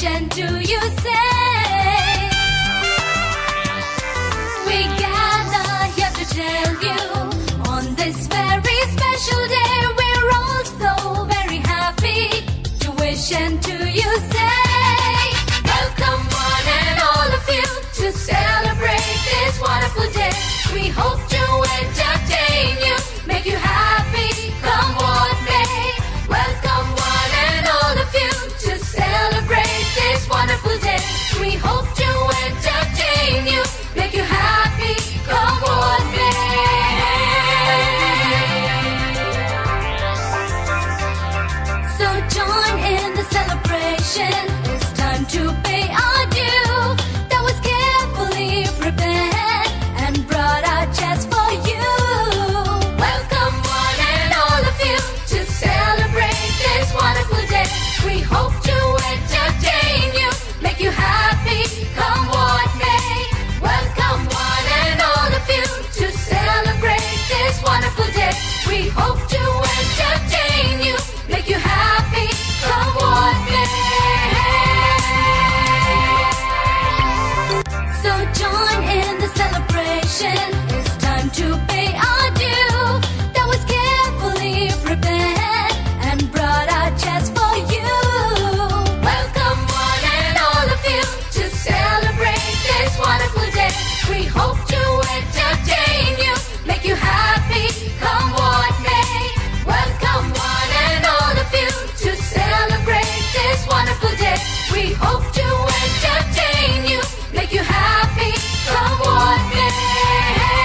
celebration do you say? We gather here to tell you on this very special day we're all so very happy to wish and to you say welcome one and all of you to celebrate this wonderful day. We hope to entertain you, make you happy, come what may. Welcome one and all of you to celebrate this wonderful day. We hope to entertain you, make you happy, come what may. So join in the celebration. It's time to pay our due. That was carefully prepared and brought out just for you. Welcome one and all of you to celebrate this wonderful day. We hope to entertain you, make you happy, come what may. Welcome one and all of you to celebrate this wonderful day. We hope to entertain you, make you happy, come what may. So join in the celebration. It's time to pay our due. That was carefully prepared and brought out just for you. Welcome one and all of you to celebrate this wonderful day. We hope to entertain you, make you happy, come what may. Welcome one and all of you to celebrate this wonderful day. We hope to entertain you, make you happy, come what may.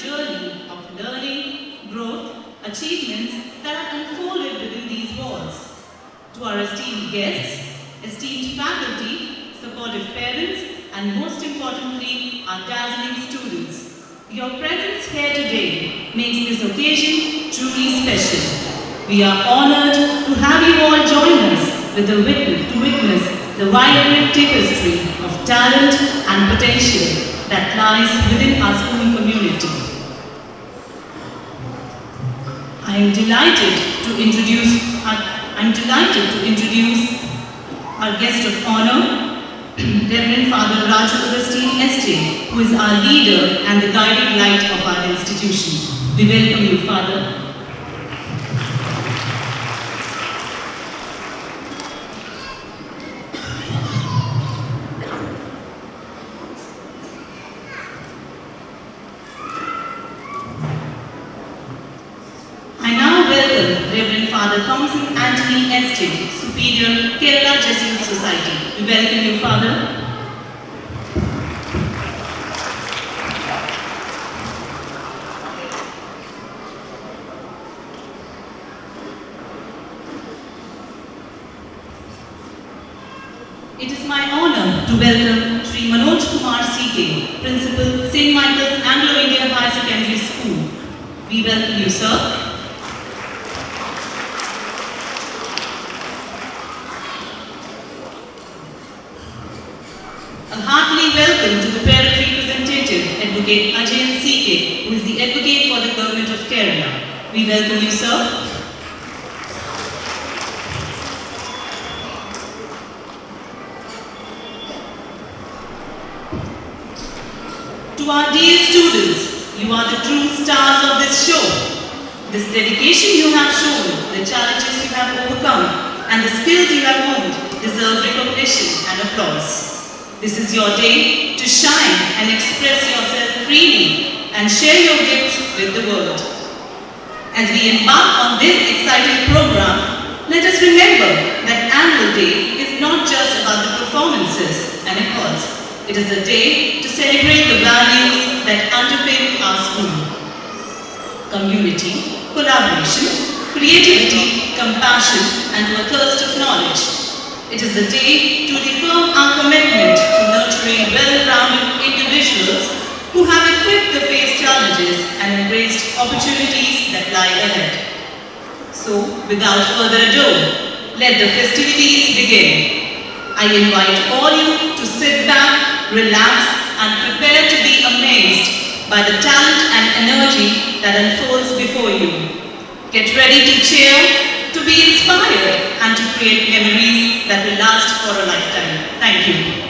journey of learning, growth, achievements that are unfolded within these walls. To our esteemed guests, esteemed faculty, supportive parents, and most importantly, our dazzling students, your presence here today makes this occasion truly special. We are honored to have you all join us to witness the vibrant tapestry of talent and potential that lies within our school community. I am delighted to introduce our guest of honor, Reverend Father Raju Agustin SJ, who is our leader and the guiding light of our institution. We welcome you, Father. Reverend Father Thompson Anthony SJ, Superior, Kerala Jesuit Society. We welcome you, Father. It is my honor to welcome Sri Manoj Kumar CK, Principal, St. Michael's Anglo-Indian High Secondary School. We welcome you, sir. A heartily welcome to the parent representative, Advocate Ajayan CK, who is the advocate for the Government of Kerala. We welcome you, sir. To our dear students, you are the true stars of this show. This dedication you have shown, the challenges you have overcome, and the skills you have honed deserve recognition and applause. This is your day to shine and express yourself freely and share your gifts with the world. As we embark on this exciting program, let us remember that Annual Day is not just about the performances and accords. It is a day to celebrate the values that underpin our school. Community, collaboration, creativity, compassion, and a thirst of knowledge. It is the day to reaffirm our commitment to nurturing well-rounded individuals who have equipped the face challenges and embraced opportunities that lie ahead. So, without further ado, let the festivities begin. I invite all you to sit back, relax, and prepare to be amazed by the talent and energy that unfolds before you. Get ready to cheer, to be inspired, and to create memories that will last for a lifetime. Thank you.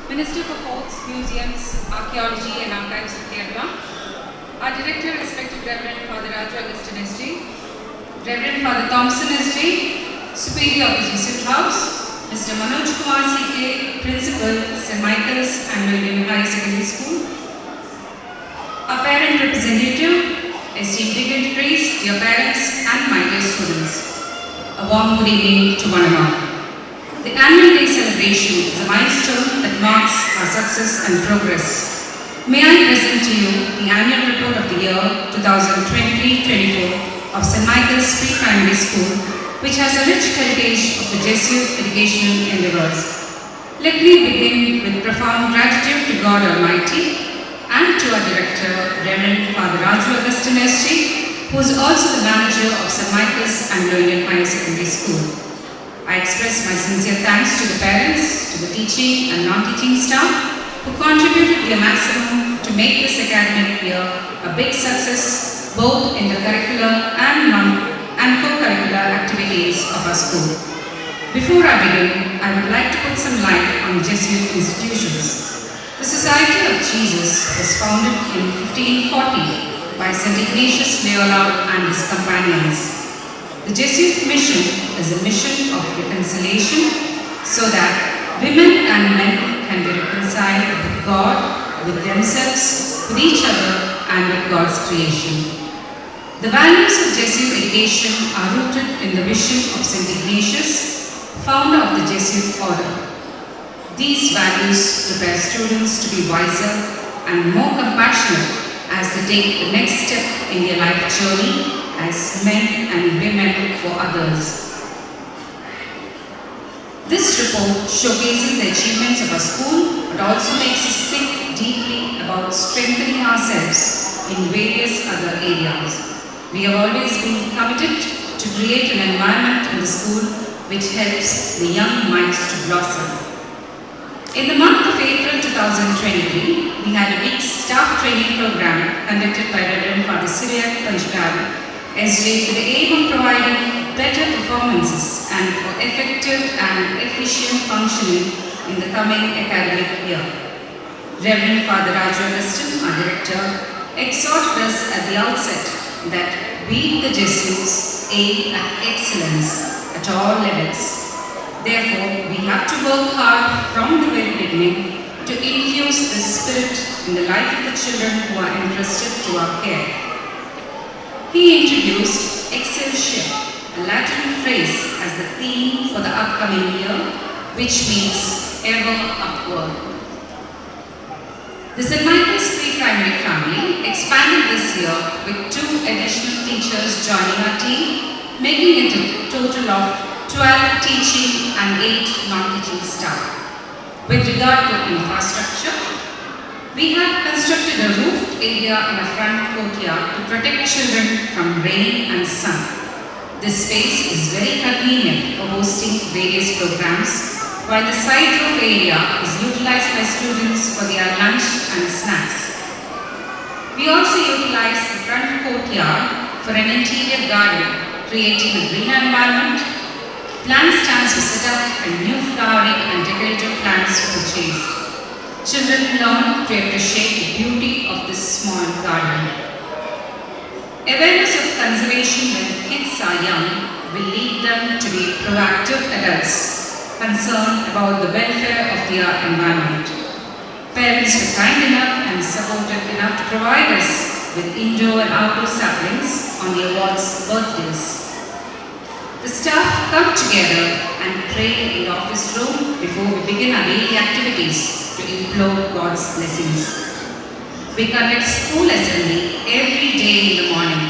Minister for Ports, Museums, Archaeology and Archives of Kerala, our Director, respected Reverend Father Raju Agustin SJ, Reverend Father Thompson SJ, Superior of the Jesuit House, Mr. Manoj Kumar CK, Principal, St. Michael's Anglo-Indian High Secondary School, our parent representative, esteemed dignitaries, dear parents and my dear students, a warm good evening to one and all. The annual day celebration is a milestone that marks our success and progress. May I present to you the annual report of the year 2023-24 of St. Michael's Pre-Primary School, which has a rich heritage of the Jesuit educational endeavors. Let me begin with profound gratitude to God Almighty and to our director, Reverend Father Raju Augustine SG, who is also the manager of St. Michael's Anglo-Indian Higher Secondary School. I express my sincere thanks to the parents, to the teaching and non-teaching staff who contributed their maximum to make this academic year a big success both in the curricular and co-curricular activities of our school. Before I begin, I would like to put some light on Jesuit institutions. The Society of Jesus was founded in 1540 by St. Ignatius Loyola and his companions. The Jesuit mission is a mission of reconciliation so that women and men can be reconciled with God, with themselves, with each other, and with God's creation. The values of Jesuit education are rooted in the vision of St. Ignatius, founder of the Jesuit order. These values prepare students to be wiser and more compassionate as they take the next step in their life journey as men and women for others. This report showcases the achievements of our school, but also makes us think deeply about strengthening ourselves in various other areas. We have always been committed to create an environment in the school which helps the young minds to blossom. In the month of April 2023, we had a week's staff training program conducted by Reverend Father Syriac Panchkari, SJ, with the aim of providing better performances and for effective and efficient functioning in the coming academic year. Reverend Father Raju Augustine, our director, exhorted us at the outset that we, the Jesuits, aim at excellence at all levels. Therefore, we have to work hard from the very beginning to infuse this spirit in the life of the children who are entrusted to our care. He introduced Excelsior, a Latin phrase, as the theme for the upcoming year, which means ever upward. The St. Michael's Pre-Primary family expanded this year with 2 additional teachers joining our team, making it a total of 12 teaching and 8 non-teaching staff. With regard to infrastructure, we have constructed a roofed area in a front courtyard to protect children from rain and sun. This space is very convenient for hosting various programs, while the side roof area is utilized by students for their lunch and snacks. We also utilize the front courtyard for an interior garden, creating a green environment. Plant stands were set up and new flowering and decorative plants were purchased. Children learn to appreciate the beauty of this small garden. Awareness of conservation when kids are young will lead them to be proactive adults concerned about the welfare of their environment. Parents were kind enough and supportive enough to provide us with indoor and outdoor saplings on the awards' birthdays. The staff come together and pray in the office room before we begin our daily activities to implore God's blessings. We conduct school assembly every day in the morning.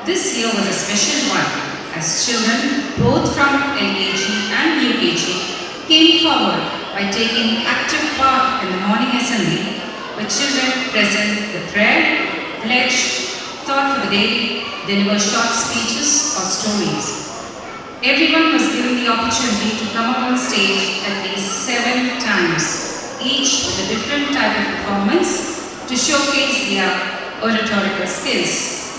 This year was a special one as children, both from LKG and UKG, came forward by taking active part in the morning assembly, with children present the prayer, pledge, thought for the day, deliver short speeches or stories. Everyone was given the opportunity to come up on stage at least 7 times, each with a different type of performance to showcase their oratorical skills.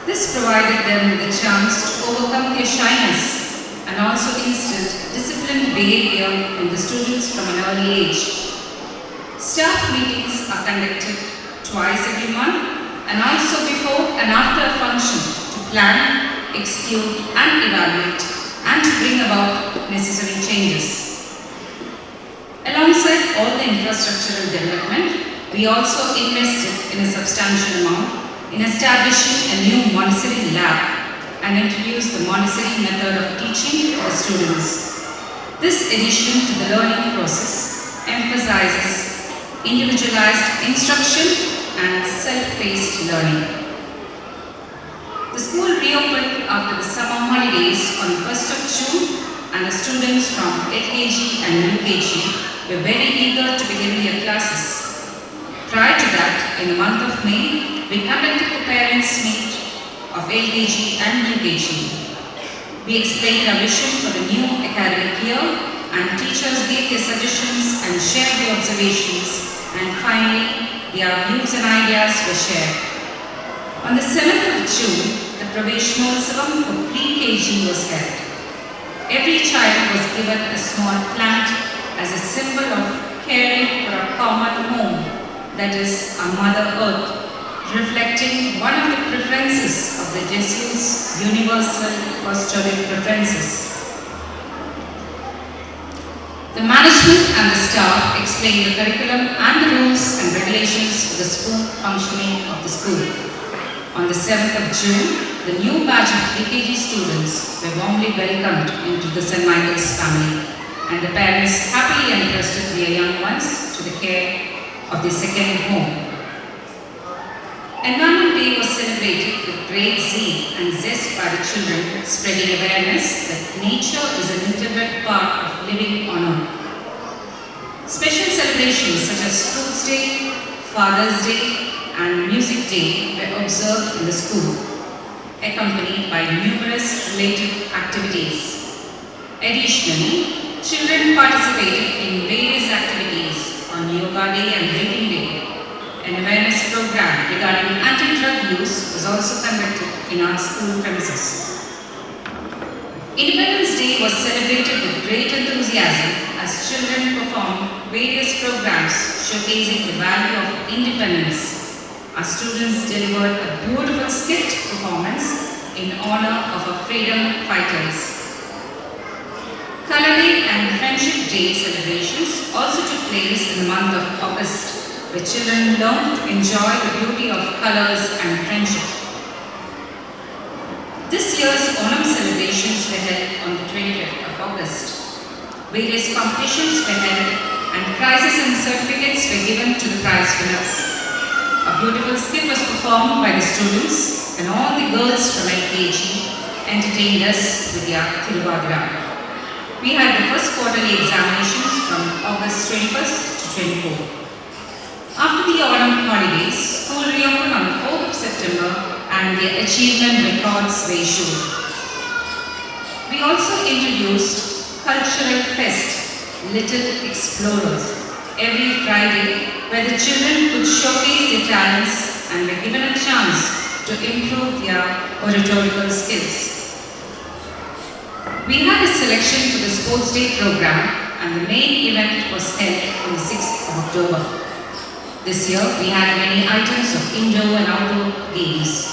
This provided them with a chance to overcome their shyness and also instilled disciplined behavior in the students from an early age. Staff meetings are conducted twice every month and also before and after a function to plan, execute and evaluate and to bring about necessary changes. Alongside all the infrastructural development, we also invested in a substantial amount in establishing a new Montessori lab and introduced the Montessori method of teaching to the students. This addition to the learning process emphasizes individualized instruction and self-paced learning. The school reopened after the summer holidays on the 1st of June, and the students from LKG and UKG were very eager to begin their classes. Prior to that, in the month of May, we conducted the parents' meet of LKG and UKG. We explained our vision for the new academic year, and teachers gave their suggestions and shared their observations, and finally, their views and ideas were shared. On the 7th of June, the Praveshmotsavam for pre-KG was held. Every child was given a small plant as a symbol of caring for a common home, that is, our Mother Earth, reflecting one of the preferences of the Jesuits' universal apostolic preferences. The management and the staff explained the curriculum and the rules and regulations for the smooth functioning of the school. On the 7th of June, the new batch of PKG students were warmly welcomed into the St. Michael's family, and the parents happily entrusted their young ones to the care of their second home. Environment Day was celebrated with great zeal and zest by the children, spreading awareness that nature is an integral part of living on Earth. Special celebrations such as Fruits Day, Father's Day, and Music Day were observed in the school, accompanied by numerous related activities. Additionally, children participated in various activities on Yoga Day and Reading Day. An awareness program regarding anti-drug use was also conducted in our school premises. Independence Day was celebrated with great enthusiasm as children performed various programs showcasing the value of independence. Our students delivered a beautiful skit performance in honor of our freedom fighters. Color Day and Friendship Day celebrations also took place in the month of August, where children learned to enjoy the beauty of colors and friendship. This year's Onam celebrations were held on the 25th of August. Various competitions were held and prizes and certificates were given to the prize winners. A beautiful skit was performed by the students, and all the girls from LKG entertained us with their Thiruvadira. We had the first quarterly examinations from August 21st to 24th. After the autumn holidays, school reopened on the 4th of September and the achievement records were issued. We also introduced Cultural Fest, Little Explorers, every Friday, where the children could showcase their talents and were given a chance to improve their oratorical skills. We had a selection for the Sports Day program, and the main event was held on the 6th of October. This year, we had many items of indoor and outdoor games.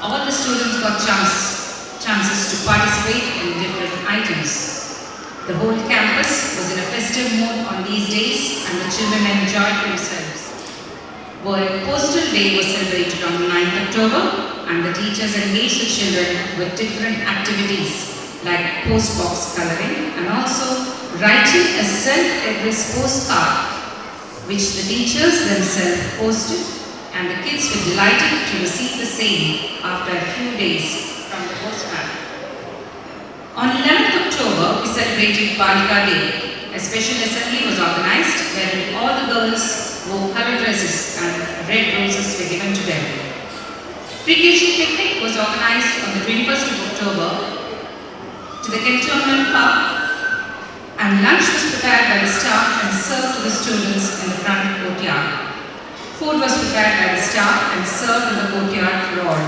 All the students got chances to participate in different items. The whole campus was in a festive mood on these days, and the children enjoyed themselves. World Postal Day was celebrated on the 9th October, and the teachers engaged the children with different activities like postbox coloring and also writing a self-addressed postcard, which the teachers themselves posted, and the kids were delighted to receive the same after a few days from the postman. On 11th October, we celebrated Balika Day. A special assembly was organized wherein all the girls wore colored dresses and red roses were given to them. Pre-KG picnic was organized on the 21st of October to the Cantonment Park, and lunch was prepared by the staff and served to the students in the front courtyard. Food was prepared by the staff and served in the courtyard for all.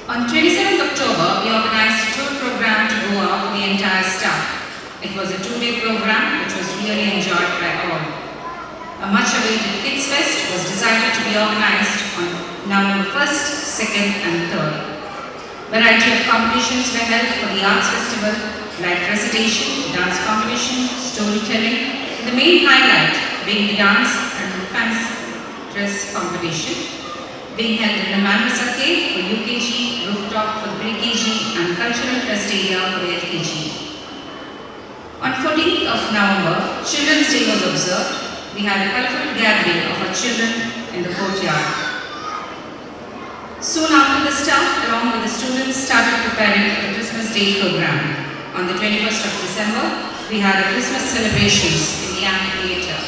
On 27th October, we organized a tour program to go out for the entire staff. It was a 2-day program which was really enjoyed by all. A much-awaited Kids Fest was decided to be organized on November 1st, 2nd and 3rd. Variety of competitions were held for the Arts Festival, like recitation, dance competition, storytelling, the main highlight being the dance and fancy dress competition, being held in the Manresa Cave for UKG, rooftop for the pre-KG and cultural fest area for the LKG. On 14th of November, Children's Day was observed. We had a colorful gathering of our children in the courtyard. Soon after, the staff along with the students started preparing for the Christmas Day program. On the 21st of December, we had a Christmas celebrations in the amphitheatre.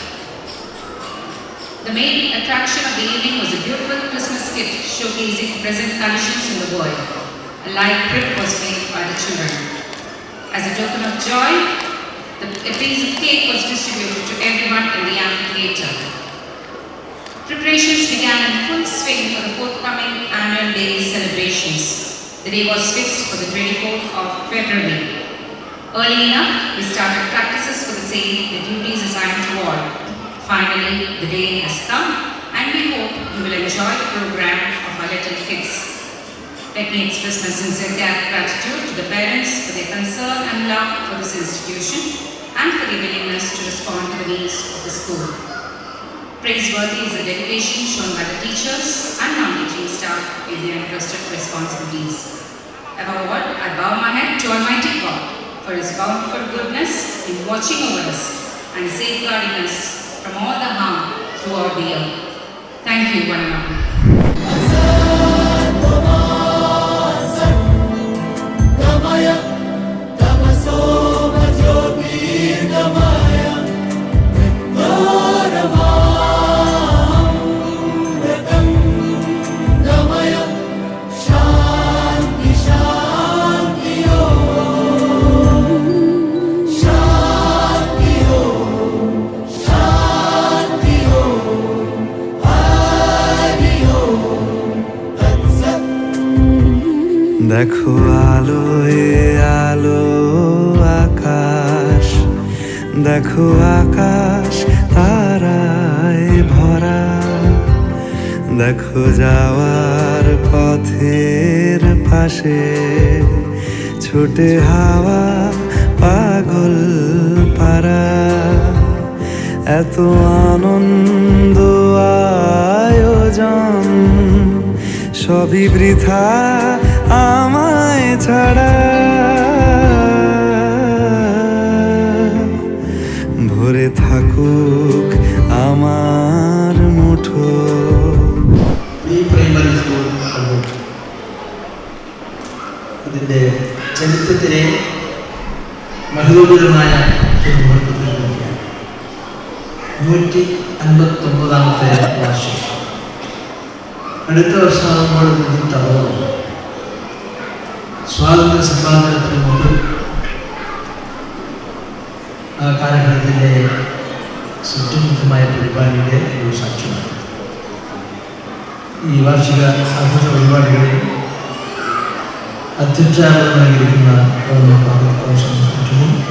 The main attraction of the evening was a beautiful Christmas skit showcasing present conditions in the world. A live trip was made by the children. As a token of joy, a piece of cake was distributed to everyone in the amphitheatre. Preparations began in full swing for the forthcoming annual day celebrations. The day was fixed for the 24th of February. Early enough, we started practices for the same, the duties assigned to all. Finally, the day has come, and we hope you will enjoy the program of our little kids. Let me express my sincere gratitude to the parents for their concern and love for this institution and for their willingness to respond to the needs of the school. Praiseworthy is the dedication shown by the teachers and non-teaching staff in their entrusted responsibilities. Above all, I bow my head to Almighty God for His bountiful goodness in watching over us and safeguarding us from all the harm throughout the year. Thank you, one and all. দেখো আলোয় আলো আকাশ, দেখো আকাশ তারায় ভরা, দেখো যাওয়ার পথের পাশে ছুটে হাওয়া পাগল পারা। এত আনন্দ আয়োজন সবই বৃথা আমায় ছাড়া, ভরে থাকুক আমার মুঠো। പ്രൈമറി സ്കൂൾ കണ്ണൂർ ഇതിൻ്റെ ചരിത്രത്തിലെ മഹോദരമായ ഒരു മുഹൂർത്തത്തിൽ കൂടിയാണ് 159ാമത്തെ വർഷം. അടുത്ത വർഷമാകുമ്പോൾ ഇതിന് തടവും. സ്വാതന്ത്ര്യ സമ്പാദനത്തിന് മുമ്പ് ആ കാലഘട്ടത്തിലെ സുറ്റുമുഖമായ പരിപാടിയുടെ ഒരു സാക്ഷ്യമാണ്. ഈ വാർഷിക ആഘോഷ പരിപാടികളിൽ അധ്യക്ഷനായിരിക്കുന്ന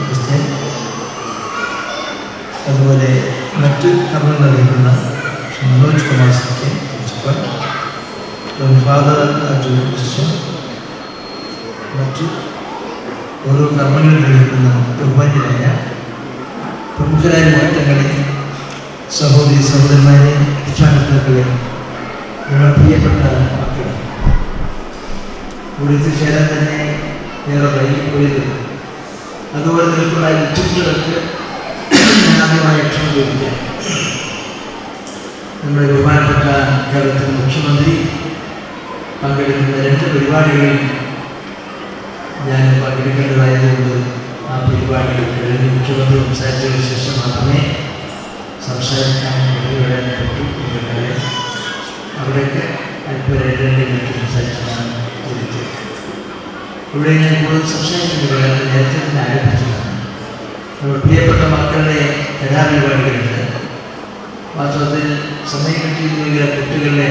ക്രിസ്ത്യൻ, അതുപോലെ മറ്റ് കർമ്മങ്ങൾ നിർവഹിക്കുന്ന മനോജ് കുമാർ സിക്ക് പ്രിൻസിപ്പൽ, ഫാദർ ക്രിസ്ത്യൻ, മറ്റ് ഓരോ കർമ്മങ്ങൾ നിർവഹിക്കുന്ന ബഹുമാന്യരായ പ്രമുഖരായ മാറ്റങ്ങളെ, സഹോദരി സഹോദരന്മാരെ, രക്ഷാകർത്താക്കളെ, ഞങ്ങൾ പ്രിയപ്പെട്ട മക്കൾ, ഇവിടെ എത്തിച്ചേരാൻ തന്നെ ഏറെ വൈകിപ്പോയത്. അതുപോലെ നിൽക്കുന്ന വ്യക്തിത്വങ്ങൾക്ക് ഞാൻ ആദ്യമായി ക്ഷമ ചോദിക്കാം. നമ്മുടെ ബഹുമാനപ്പെട്ട കേരളത്തിലെ മുഖ്യമന്ത്രി പങ്കെടുക്കുന്ന 2 പരിപാടികളിൽ ഞാൻ പങ്കെടുക്കേണ്ടതായതുകൊണ്ട് ആ പരിപാടികൾ കഴിഞ്ഞ് മുഖ്യമന്ത്രി സംസാരിച്ചതിന് ശേഷം മാത്രമേ സംസാരിക്കാൻ വരാൻ പറ്റൂ. എന്നുള്ളത് അവിടെയൊക്കെ അല്പം 2 മിനിറ്റ് സംസാരിച്ചാണ് ഇരിക്കുന്നത്. ഇവിടെ ഞാൻ കൂടുതൽ സംസാരിക്കുന്നത് നേരത്തെ തന്നെ ആരംഭിച്ചതാണ്. നമ്മുടെ പ്രിയപ്പെട്ട മക്കളുടെ കലാപരിപാടികളുണ്ട്. വാസ്തവത്തിൽ സമയം കിട്ടിയിരുന്നെങ്കിൽ കുട്ടികളുടെ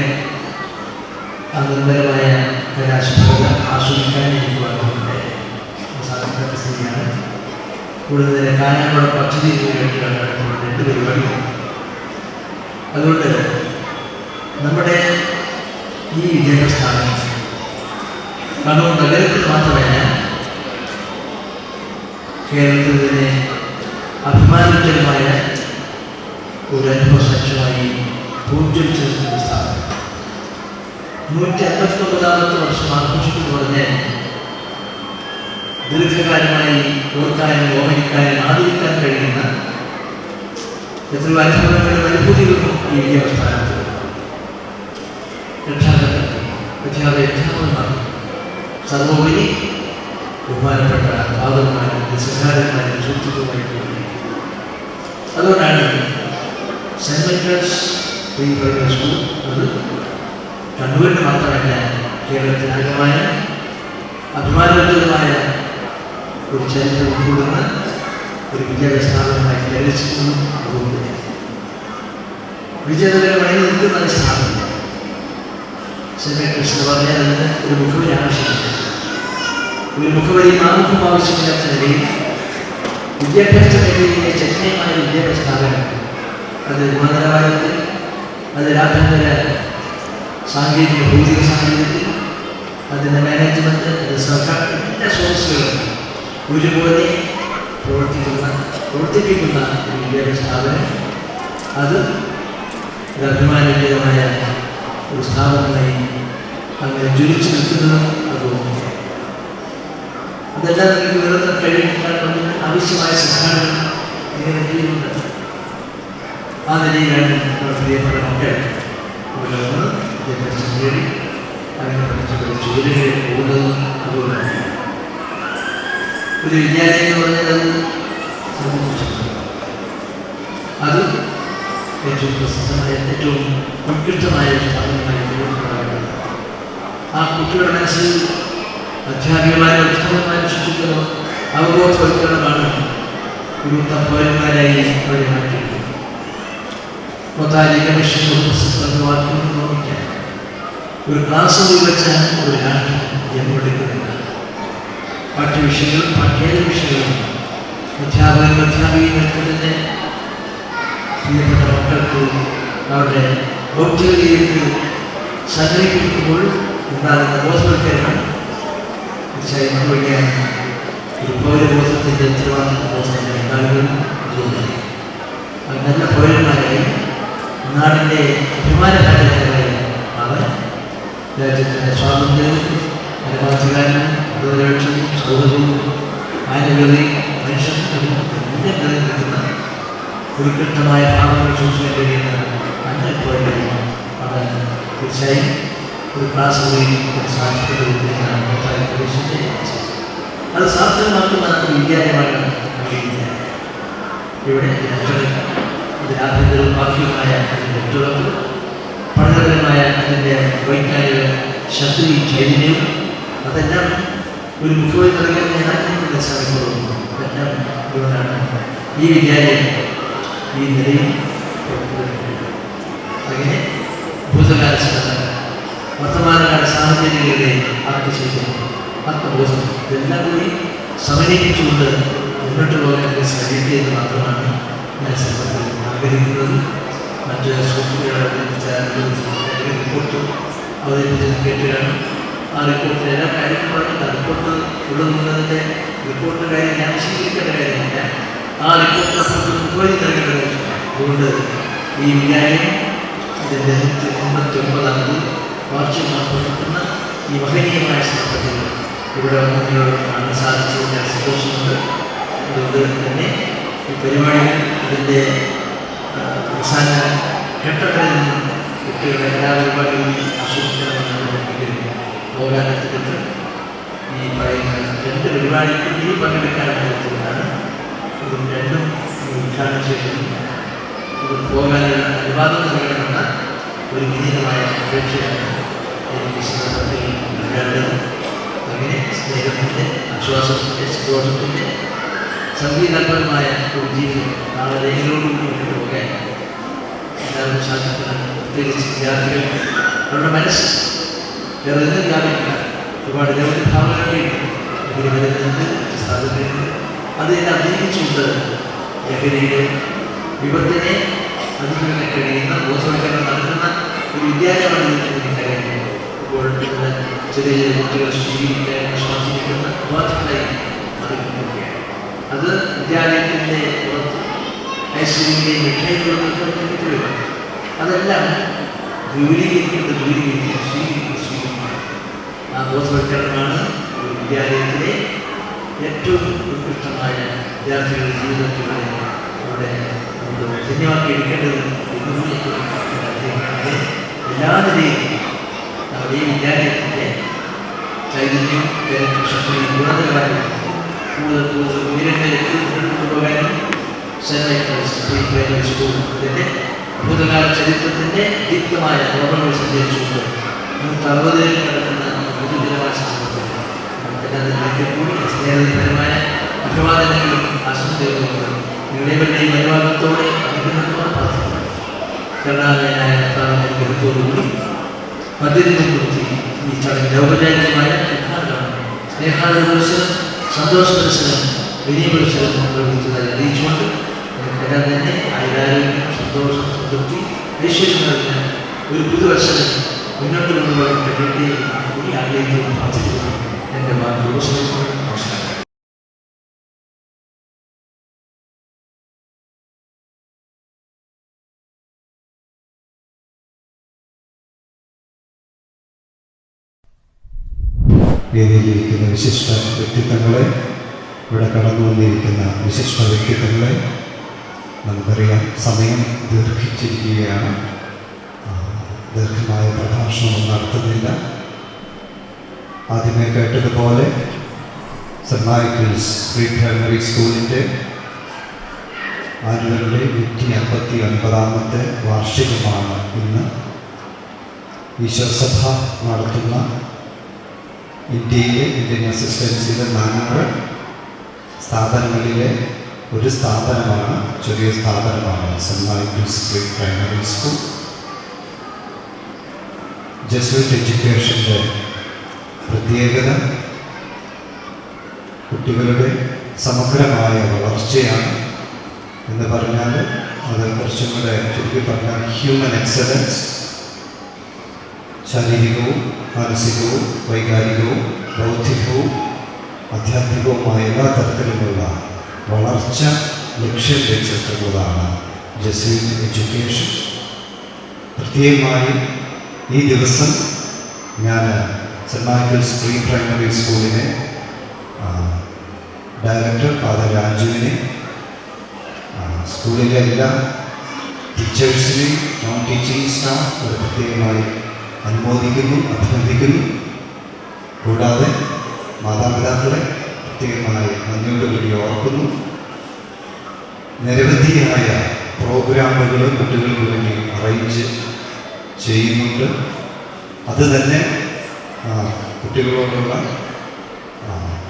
ആ നിർമ്മലമായ കലാശുദ്ധത ആസ്വദിക്കാൻ എനിക്ക് വളരെ സാധിക്കാത്ത സ്ഥിതിയാണ്. കൂടുതൽ കാനാനുള്ള പദ്ധതി വേണ്ടിയാണ് 2 പരിപാടികൾ. അതുകൊണ്ട് നമ്മുടെ ഈ വിദ്യാഭ്യാസ കണ്ണൂർ നഗരത്തിൽ മാത്രമല്ല, കേരളത്തിൽ തന്നെ അഭിമാനജനമായ ഒരു അനുഭവസാക്ഷ്യമായി പൂജ്യം സ്ഥാപനം 159ാമത്തെ വർഷം ആഘോഷിക്കുന്നു പറഞ്ഞാൽ ദീർഘകാലമായി ഓർക്കാനും ഓർമ്മിക്കാനും ആദരിക്കാൻ കഴിയുന്ന എത്രയോ അനുഭവങ്ങളും അനുഭൂതികളും ഈ വിദ്യാഭ്യാസത്തിൽ രക്ഷാകർത്തത്തിൽ രക്ഷാകർത്താവ് സർവോപരി ബഹുമാനപ്പെട്ട ഫാദർമാരും സഹാരന്മാരും സുഹൃത്തുക്കളുമായിട്ട് അതുകൊണ്ടാണ് cent Michael's pre primary school അത് കണ്ണൂരിന് മാത്രമല്ല കേരളത്തിനാകമായ അഭിമാനോജ്വലമായ ഒരു ചരിത്രം ഉൾക്കൊള്ളുന്ന ഒരു വിദ്യാഭ്യാസ സ്ഥാപനമായി പരിരക്ഷിക്കുന്നു. അതുകൊണ്ട് വിജയകരമായി നിൽക്കുന്ന ഒരു സ്ഥാപനം സെൻറ് മൈക്കിൾസ് എന്ന് പറഞ്ഞാൽ അതിന് ഒരു മുഖവരി ആവശ്യമില്ല. ഒരു മുഖവരിയും ആമുഖം ആവശ്യമില്ലാത്ത നിലയിൽ വിദ്യാഭ്യാസ മേഖലയിലെ ശക്തമായ വിദ്യാഭ്യാസ സ്ഥാപനം അത് ഗുണനിലവാരത്തിൽ അതിൽ ആഭ്യന്തര സാങ്കേതിക ഭൗതിക സാഹചര്യത്തിൽ അതിൻ്റെ മാനേജ്മെൻറ്റ് അത് സർക്കാർ എല്ലാ സ്രോതസ്സുകളും ഒരുപോലെ പ്രവർത്തിപ്പിക്കുന്ന ഒരു വിദ്യാഭ്യാസ സ്ഥാപനം അത് ഒരു അഭിമാനജനകമായ ഒരു സ്ഥാപനമായി അങ്ങനെ ജ്വലിച്ചു നിൽക്കുന്നതും അതുകൊണ്ട് അതെല്ലാം നിങ്ങൾക്ക് നിലനിർത്താൻ കഴിയുന്ന ആവശ്യമായ സംസ്ഥാനങ്ങൾ ഇങ്ങനെ ചെയ്യുന്നുണ്ട്. ആ നിലയിലാണ് നമ്മുടെ പ്രിയപ്പെട്ട മക്കൾ ഓരോന്ന് വിദ്യാഭ്യാസം നേടി അങ്ങനെ പഠിച്ച ജോലികളിൽ പോകുന്നതും അതുകൊണ്ടാണ്. ഒരു വിദ്യാലയം എന്ന് പറഞ്ഞാൽ അത് ഏറ്റവും പ്രസിദ്ധമായ ഏറ്റവും ഉത്കൃഷ്ടമായ ഒരു സ്ഥാപനമായി ഉണ്ടാകുന്നത്. ആ കുട്ടികളുടെ മനസ്സിൽ അധ്യാപികമാരും അധ്യാപകന്മാരും സൃഷ്ടിക്കുന്ന അവബോധവൽക്കരണമാണ് ഒരു പൗരന്മാരായി അവരെ മാറ്റിയിരിക്കുന്നത്. മൊത്താലി കമ്മീഷൻ നോക്കിയാൽ ഒരു ക്ലാസ് വെച്ചാണ് ഒരു രാഷ്ട്രം ജന്മമെടുക്കുന്നില്ല. പാഠ്യവിഷയങ്ങളും പാഠ്യേതര വിഷയങ്ങളും അധ്യാപകരും അധ്യാപികയും തന്നെ പ്രിയപ്പെട്ട മക്കൾക്ക് അവരുടെ ബൗദ്ധികതയിലേക്ക് സംഗ്രഹിക്കുമ്പോൾ ഉണ്ടാകുന്ന ബോധവൽക്കരണം തീർച്ചയായും നിർവഹിക്കാൻ ഒരു പൗരബോധത്തിൻ്റെ ഉത്തരവാദിത്വ ബോധം ഉണ്ടാകുമെന്ന് തോന്നുന്നു. അത് നല്ല പൗരന്മാരായി നാടിൻ്റെ അഭിമാനകാരനായി അവർ രാജ്യത്തിൻ്റെ സ്വാതന്ത്ര്യവും പരമാധികാരവും പ്രതിരക്ഷയും സൗഹൃദവും മാനവികതയും മനുഷ്യത്വവും എല്ലാം നിലനിൽക്കുന്ന ഉത്കൃഷ്ടമായ ഭാവങ്ങൾ സൂക്ഷിക്കാൻ കഴിയുന്ന നല്ല പൗരന്മാരും അവർ തീർച്ചയായും ഒരു ക്ലാസ് മുറിയിൽ ഒരു സാഹിത്യത്തിൻ്റെ അത് സാർത്ഥകമാക്കുന്ന ഒരു വിദ്യാലയമാണ് ഇവിടെ ഇതിന് ആഭ്യന്തരവും ബാഹ്യവുമായ അതിൻ്റെ തുറപ്പ് പഠനപരമായ അതിൻ്റെ വൈജ്ഞാനിക ശക്തിയും ചൈതന്യവും അതെല്ലാം ഒരു മുഖവരി നൽകാൻ നേടാൻ സാധിക്കുള്ളൂ. അതെല്ലാം ഇതുകൊണ്ടാണ് ഈ വിദ്യാലയം ഈ നിലയിൽ അങ്ങനെ ഭൂതകാല വർത്തമാനകാല സാഹചര്യങ്ങളുടെ ആത്മചൈതന്യം ആത്മബോധം ഇതെല്ലാം കൂടി സമന്വയിപ്പിച്ചുകൊണ്ട് മുന്നോട്ട് പോകാൻ സാധിക്കുകയെന്ന് മാത്രമാണ് ഞാൻ സമൂഹത്തിൽ ആഗ്രഹിക്കുന്നത്. മറ്റ് സുഹൃത്തുക്കളുടെ റിപ്പോർട്ട് അവതരിപ്പിച്ചത് കേട്ടുകയാണ്. ആ റിപ്പോർട്ടിൽ എല്ലാ കാര്യങ്ങളും പറഞ്ഞിട്ട് ആ റിപ്പോർട്ട് കൊണ്ടുവന്നതിൻ്റെ റിപ്പോർട്ടിൻ്റെ കാര്യം ഞാൻ സ്വീകരിക്കേണ്ട കാര്യമില്ല. ആ റിപ്പോർട്ടിനപ്പുറത്ത് മുഖവരി നൽകേണ്ടത്. അതുകൊണ്ട് ഈ വിദ്യാലയം ഇതിൻ്റെ 189ാമത് വാർഷികമാക്കുന്ന ഈ മഹനീയമായ സന്ദർഭത്തിൽ ഇവിടെ വന്നതിനോട് കാണാൻ സാധിച്ചതിൻ്റെ സന്തോഷമുണ്ട്. അതുകൊണ്ട് തന്നെ ഈ പരിപാടികൾ ഇതിൻ്റെ അവസാന ഘട്ടങ്ങളിൽ നിന്നും കുട്ടികളുടെ എല്ലാ പരിപാടികളും ആസ്വദിക്കണമെന്നാണ് പോകാനെത്തിയിട്ട് ഈ പറയുന്ന 2 പരിപാടികൾ ഇനി പങ്കെടുക്കാനെത്തുന്നതാണ്. ഇതും രണ്ടും ഉദ്ഘാടനം ചെയ്യുന്നു. ഇത് പോകാനുള്ള അനുവാദം നൽകണമെന്ന ഒരു വിനീതമായ അപേക്ഷയാണ് എനിക്ക് സന്ദർഭത്തിൽ നൽകേണ്ടത്. അങ്ങനെ സ്നേഹത്തിൻ്റെ ആശ്വാസത്തിൻ്റെ സന്തോഷത്തിൻ്റെ സംഗീതാത്മകമായ ഒരു ജീവിതം നാളെ രേഖകളോടുകൂടി മുന്നോട്ട് പോകാൻ എല്ലാവരും സാധിക്കണം. പ്രത്യേകിച്ച് വിദ്യാർത്ഥികൾ അവരുടെ മനസ്സ് വേറെ ഒന്നും കാണില്ല. ഒരുപാട് നിരവധി ഭാവനകളുണ്ട്. ഇതിന് വരുന്നുണ്ട് സ്ഥാപനങ്ങളുണ്ട്. അതെല്ലാം അതിജീവിച്ചുകൊണ്ട് ലഹരിയുടെ വിപത്തിനെ അതിജീവിക്കാൻ കഴിയുന്ന ബോധവൽക്കരണം നടത്തുന്ന ഒരു വിദ്യാലയമാണ് ഇതിന് ഇപ്പോൾ ചെറിയ ചെറിയ കുട്ടികൾ സ്വീകരിക്കാൻ സ്വാധീനിക്കുന്ന ഉപാധികളായി മാറിക്കൊണ്ടിരിക്കുകയാണ്. അത് വിദ്യാലയത്തിൻ്റെ പുറത്ത് ഐശ്വര്യങ്ങളുടെയും മിഠായികളുടെ വരും. അതെല്ലാം വിപുലീകരിക്കുന്നത് സ്വീകരിക്കുക. ആ ബോധവൽക്കരണമാണ് ഒരു വിദ്യാലയത്തിലെ ഏറ്റവും ഉത്കൃഷ്ടമായ വിദ്യാർത്ഥികളുടെ ജീവിതത്തിലൂടെ അവിടെ നമ്മൾ ധന്യമാക്കി എടുക്കേണ്ടത് എല്ലാ നിലയിലും നമ്മുടെ ഈ വിദ്യാലയത്തിൻ്റെ ചൈതന്യം ശക്തിയും കൂടുതലായി കൂടുതൽ ഉയരങ്ങളിലേക്ക് കൊണ്ടുപോകാനും പ്രൈമറി സ്കൂൾ ഇതിൻ്റെ ഭൂതകാല ചരിത്രത്തിൻ്റെ ദീപ്തമായ ഓർമ്മകൾ സഞ്ചരിച്ചുകൊണ്ട് 160 നടക്കുന്ന പൊതുദിനമാശ എല്ലാത്തിലേക്ക് കൂടി സ്നേഹപരമായ അഭിവാദനങ്ങളും ആശംസകളും നിങ്ങളെവരുടെയും അനുവാദത്തോടെ അനുഗ്രഹത്തോടെ പ്രാർത്ഥിക്കുന്നു. കരുണാലയനായ കർത്താവിൻ്റെ പദ്ധതിയെ കുറിച്ച് ഈ ചടങ്ങിൻ്റെ ഔപചാരികമായ ഉദ്ഘാടനം സ്നേഹാദർശനം സന്തോഷ ദർശനം വിനയ ദർശനം നിർവഹിച്ചതായി അറിയിച്ചുകൊണ്ട് എല്ലാം തന്നെ ആയുരാരോഗ്യം സന്തോഷം സംതൃപ്തി ഐശ്വര്യം നൽകുന്ന ഒരു പുതുവർഷം മുന്നോട്ട് കൊണ്ടുപോകാൻ വേണ്ടി കൂടി ആഗ്രഹിക്കുന്നു പ്രാർത്ഥിക്കുന്നു. എൻ്റെ വാക്കുകൾ നമസ്കാരം. വേദിയിലിരിക്കുന്ന വിശിഷ്ട വ്യക്തിത്വങ്ങളെ, ഇവിടെ കടന്നു വന്നിരിക്കുന്ന വിശിഷ്ട വ്യക്തിത്വങ്ങളെ, നമുക്കറിയാം സമയം ദീർഘിച്ചിരിക്കുകയാണ്. ദീർഘമായ പ്രഭാഷണം നടത്തുന്നില്ല. ആദ്യമേ കേട്ടതുപോലെ സെൻറ് മൈക്കിൾസ് പ്രീ പ്രൈമറി സ്കൂളിൻ്റെ ആനുവലിൻ്റെ 159ാമത്തെ വാർഷികമാണ് ഇന്ന്. ഈശ്വരസഭ നടത്തുന്ന ഇന്ത്യയിലെ ഇന്ത്യൻ അസിസ്റ്റൻസിലെ 4 സ്ഥാപനങ്ങളിലെ ഒരു സ്ഥാപനമാണ്, ചെറിയ സ്ഥാപനമാണ് Saint Michael's pre primary school. Jesuit എഡ്യൂക്കേഷൻ്റെ പ്രത്യേകത കുട്ടികളുടെ സമഗ്രമായ വളർച്ചയാണ് എന്ന് പറഞ്ഞാൽ അത് കുറച്ചും കൂടെ ചുരുക്കി പറഞ്ഞാൽ ഹ്യൂമൻ എക്സലൻസ്, ശാരീരികവും മാനസികവും വൈകാരികവും ബൗദ്ധികവും ആധ്യാത്മികവുമായ എല്ലാ തരത്തിലുമുള്ള വളർച്ച ലക്ഷ്യം വെച്ചിട്ടുള്ളതാണ് ജസ്യൂട്ട് എഡ്യൂക്കേഷൻ. പ്രത്യേകമായി ഈ ദിവസം ഞാൻ സെൻറ് മൈക്കിൾസ് പ്രീ പ്രൈമറി സ്കൂളിലെ ഡയറക്ടർ ഫാദർ രാജുവിനെ, സ്കൂളിലെ എല്ലാ ടീച്ചേഴ്സിനെയും നോൺ ടീച്ചിങ് സ്റ്റാഫ് ഒരു പ്രത്യേകമായി അനുമോദിക്കുന്നു, അഭിനന്ദിക്കുന്നു. കൂടാതെ മാതാപിതാക്കളെ പ്രത്യേകമായി നന്ദിയോടുകൂടി ഓർക്കുന്നു. നിരവധിയായ പ്രോഗ്രാമുകൾ കുട്ടികൾക്ക് വേണ്ടി അറേഞ്ച് ചെയ്യുന്നുണ്ട്. അത് തന്നെ കുട്ടികളോടുള്ള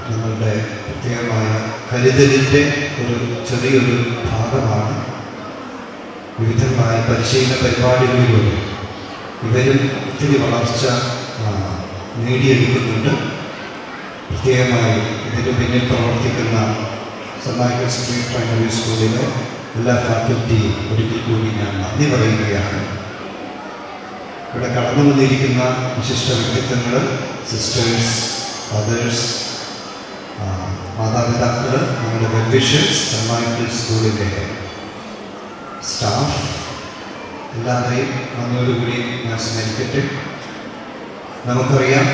ഞങ്ങളുടെ പ്രത്യേകമായ കരുതലിൻ്റെ ഒരു ചെറിയൊരു ഭാഗമാണ്. വിവിധമായ പരിശീലന പരിപാടികളിലൂടെ ഇവരും ഒത്തിരി വളർച്ച നേടിയെടുക്കുന്നുണ്ട്. പ്രത്യേകമായി ഇതിന് പിന്നിൽ പ്രവർത്തിക്കുന്ന സെൻറ് മൈക്കിൾസ് പ്രീ പ്രൈമറി സ്കൂളിലെ എല്ലാ ഫാക്കൽറ്റിയും ഒരിക്കൽ കൂടി ഞാൻ നന്ദി പറയുകയാണ്. ഇവിടെ കടന്നു വന്നിരിക്കുന്ന വിശിഷ്ട വ്യക്തിത്വങ്ങൾ, സിസ്റ്റേഴ്സ്, ഫാദേഴ്സ്, മാതാപിതാക്കൾ, നമ്മുടെ വെൽവിഷേഴ്സ്, സെൻറ് മൈക്കിൾസ് സ്കൂളിലെ സ്റ്റാഫ്, എല്ലാവരെയും നന്ദിയോടുകൂടി ഞാൻ സ്മരിക്കട്ടെ. നമുക്കറിയാം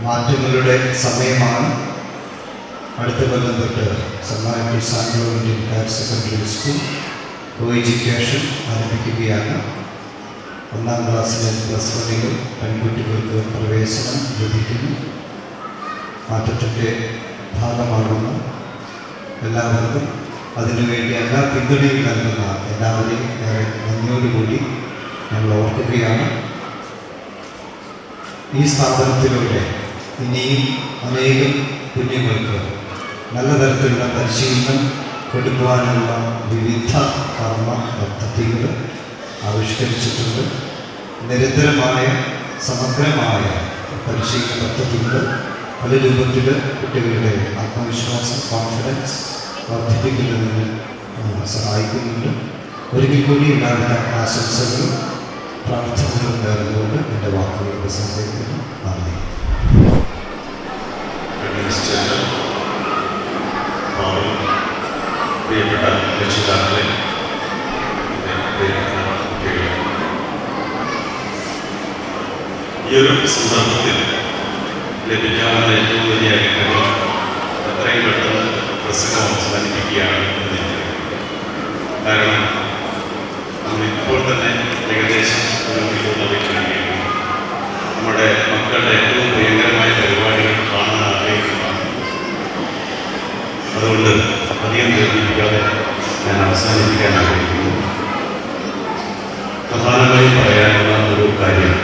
മാറ്റങ്ങളുടെ സമയമാണ്. അടുത്ത കൊല്ലം തൊട്ട് Saint Michael's Anglo Indian higher secondary school co education ആരംഭിക്കുകയാണ്. 1ാം ക്ലാസ്സിലെ +1 പെൺകുട്ടികൾക്ക് പ്രവേശനം ലഭിക്കുന്നു. മാറ്റത്തിൻ്റെ ഭാഗമാകുന്ന എല്ലാവർക്കും അതിനുവേണ്ടി എല്ലാ പിന്തുണയും നൽകുന്ന എല്ലാവരെയും ഏറെ നന്ദിയോടുകൂടി ഞങ്ങൾ ഓർക്കുകയാണ്. ഈ സ്ഥാപനത്തിലൂടെ ഇനിയും അനേകം കുഞ്ഞുങ്ങൾക്ക് നല്ല തരത്തിലുള്ള പരിശീലനം കൊടുക്കുവാനുള്ള വിവിധ കർമ്മ പദ്ധതികൾ ആവിഷ്കരിച്ചിട്ടുണ്ട്. നിരന്തരമായ സമഗ്രമായ പരിശീലന പദ്ധതികൾ പല രൂപത്തിൽ കുട്ടികളുടെ ആത്മവിശ്വാസം, കോൺഫിഡൻസ് വർദ്ധിപ്പിക്കുന്നതിന് സഹായിക്കുന്നുണ്ട്. ഒരിക്കൽ കൂടി എല്ലാവിധ ആശംസകളും പ്രാർത്ഥനകളും നേർന്നുകൊണ്ട് എൻ്റെ വാക്കുകൾ ഉപസംഹരിക്കുന്നു. നന്ദി. പ്രിയപ്പെട്ട രക്ഷിതാക്കളെ, ഈ ഒരു സന്ദർഭത്തിൽ ലഭിക്കാവുന്ന ഏറ്റവും വലിയ അനുഗ്രഹം എത്രയും പെട്ടെന്ന് പ്രസംഗം അവസാനിപ്പിക്കുകയാണ് കാരണം നമ്മളിപ്പോൾ തന്നെ ഏകദേശം ഒരു മണിക്കൂറിലേക്ക് നമ്മുടെ മക്കളുടെ ഏറ്റവും പ്രിയങ്കരമായ പരിപാടികൾ കാണാൻ ആഗ്രഹിക്കുന്നതാണ്. അതുകൊണ്ട് അധികം ദീർഘിപ്പിക്കാതെ ഞാൻ അവസാനിപ്പിക്കാൻ ആഗ്രഹിക്കുന്നു. പ്രധാനമായും പറയാനുള്ള ഒരു കാര്യം,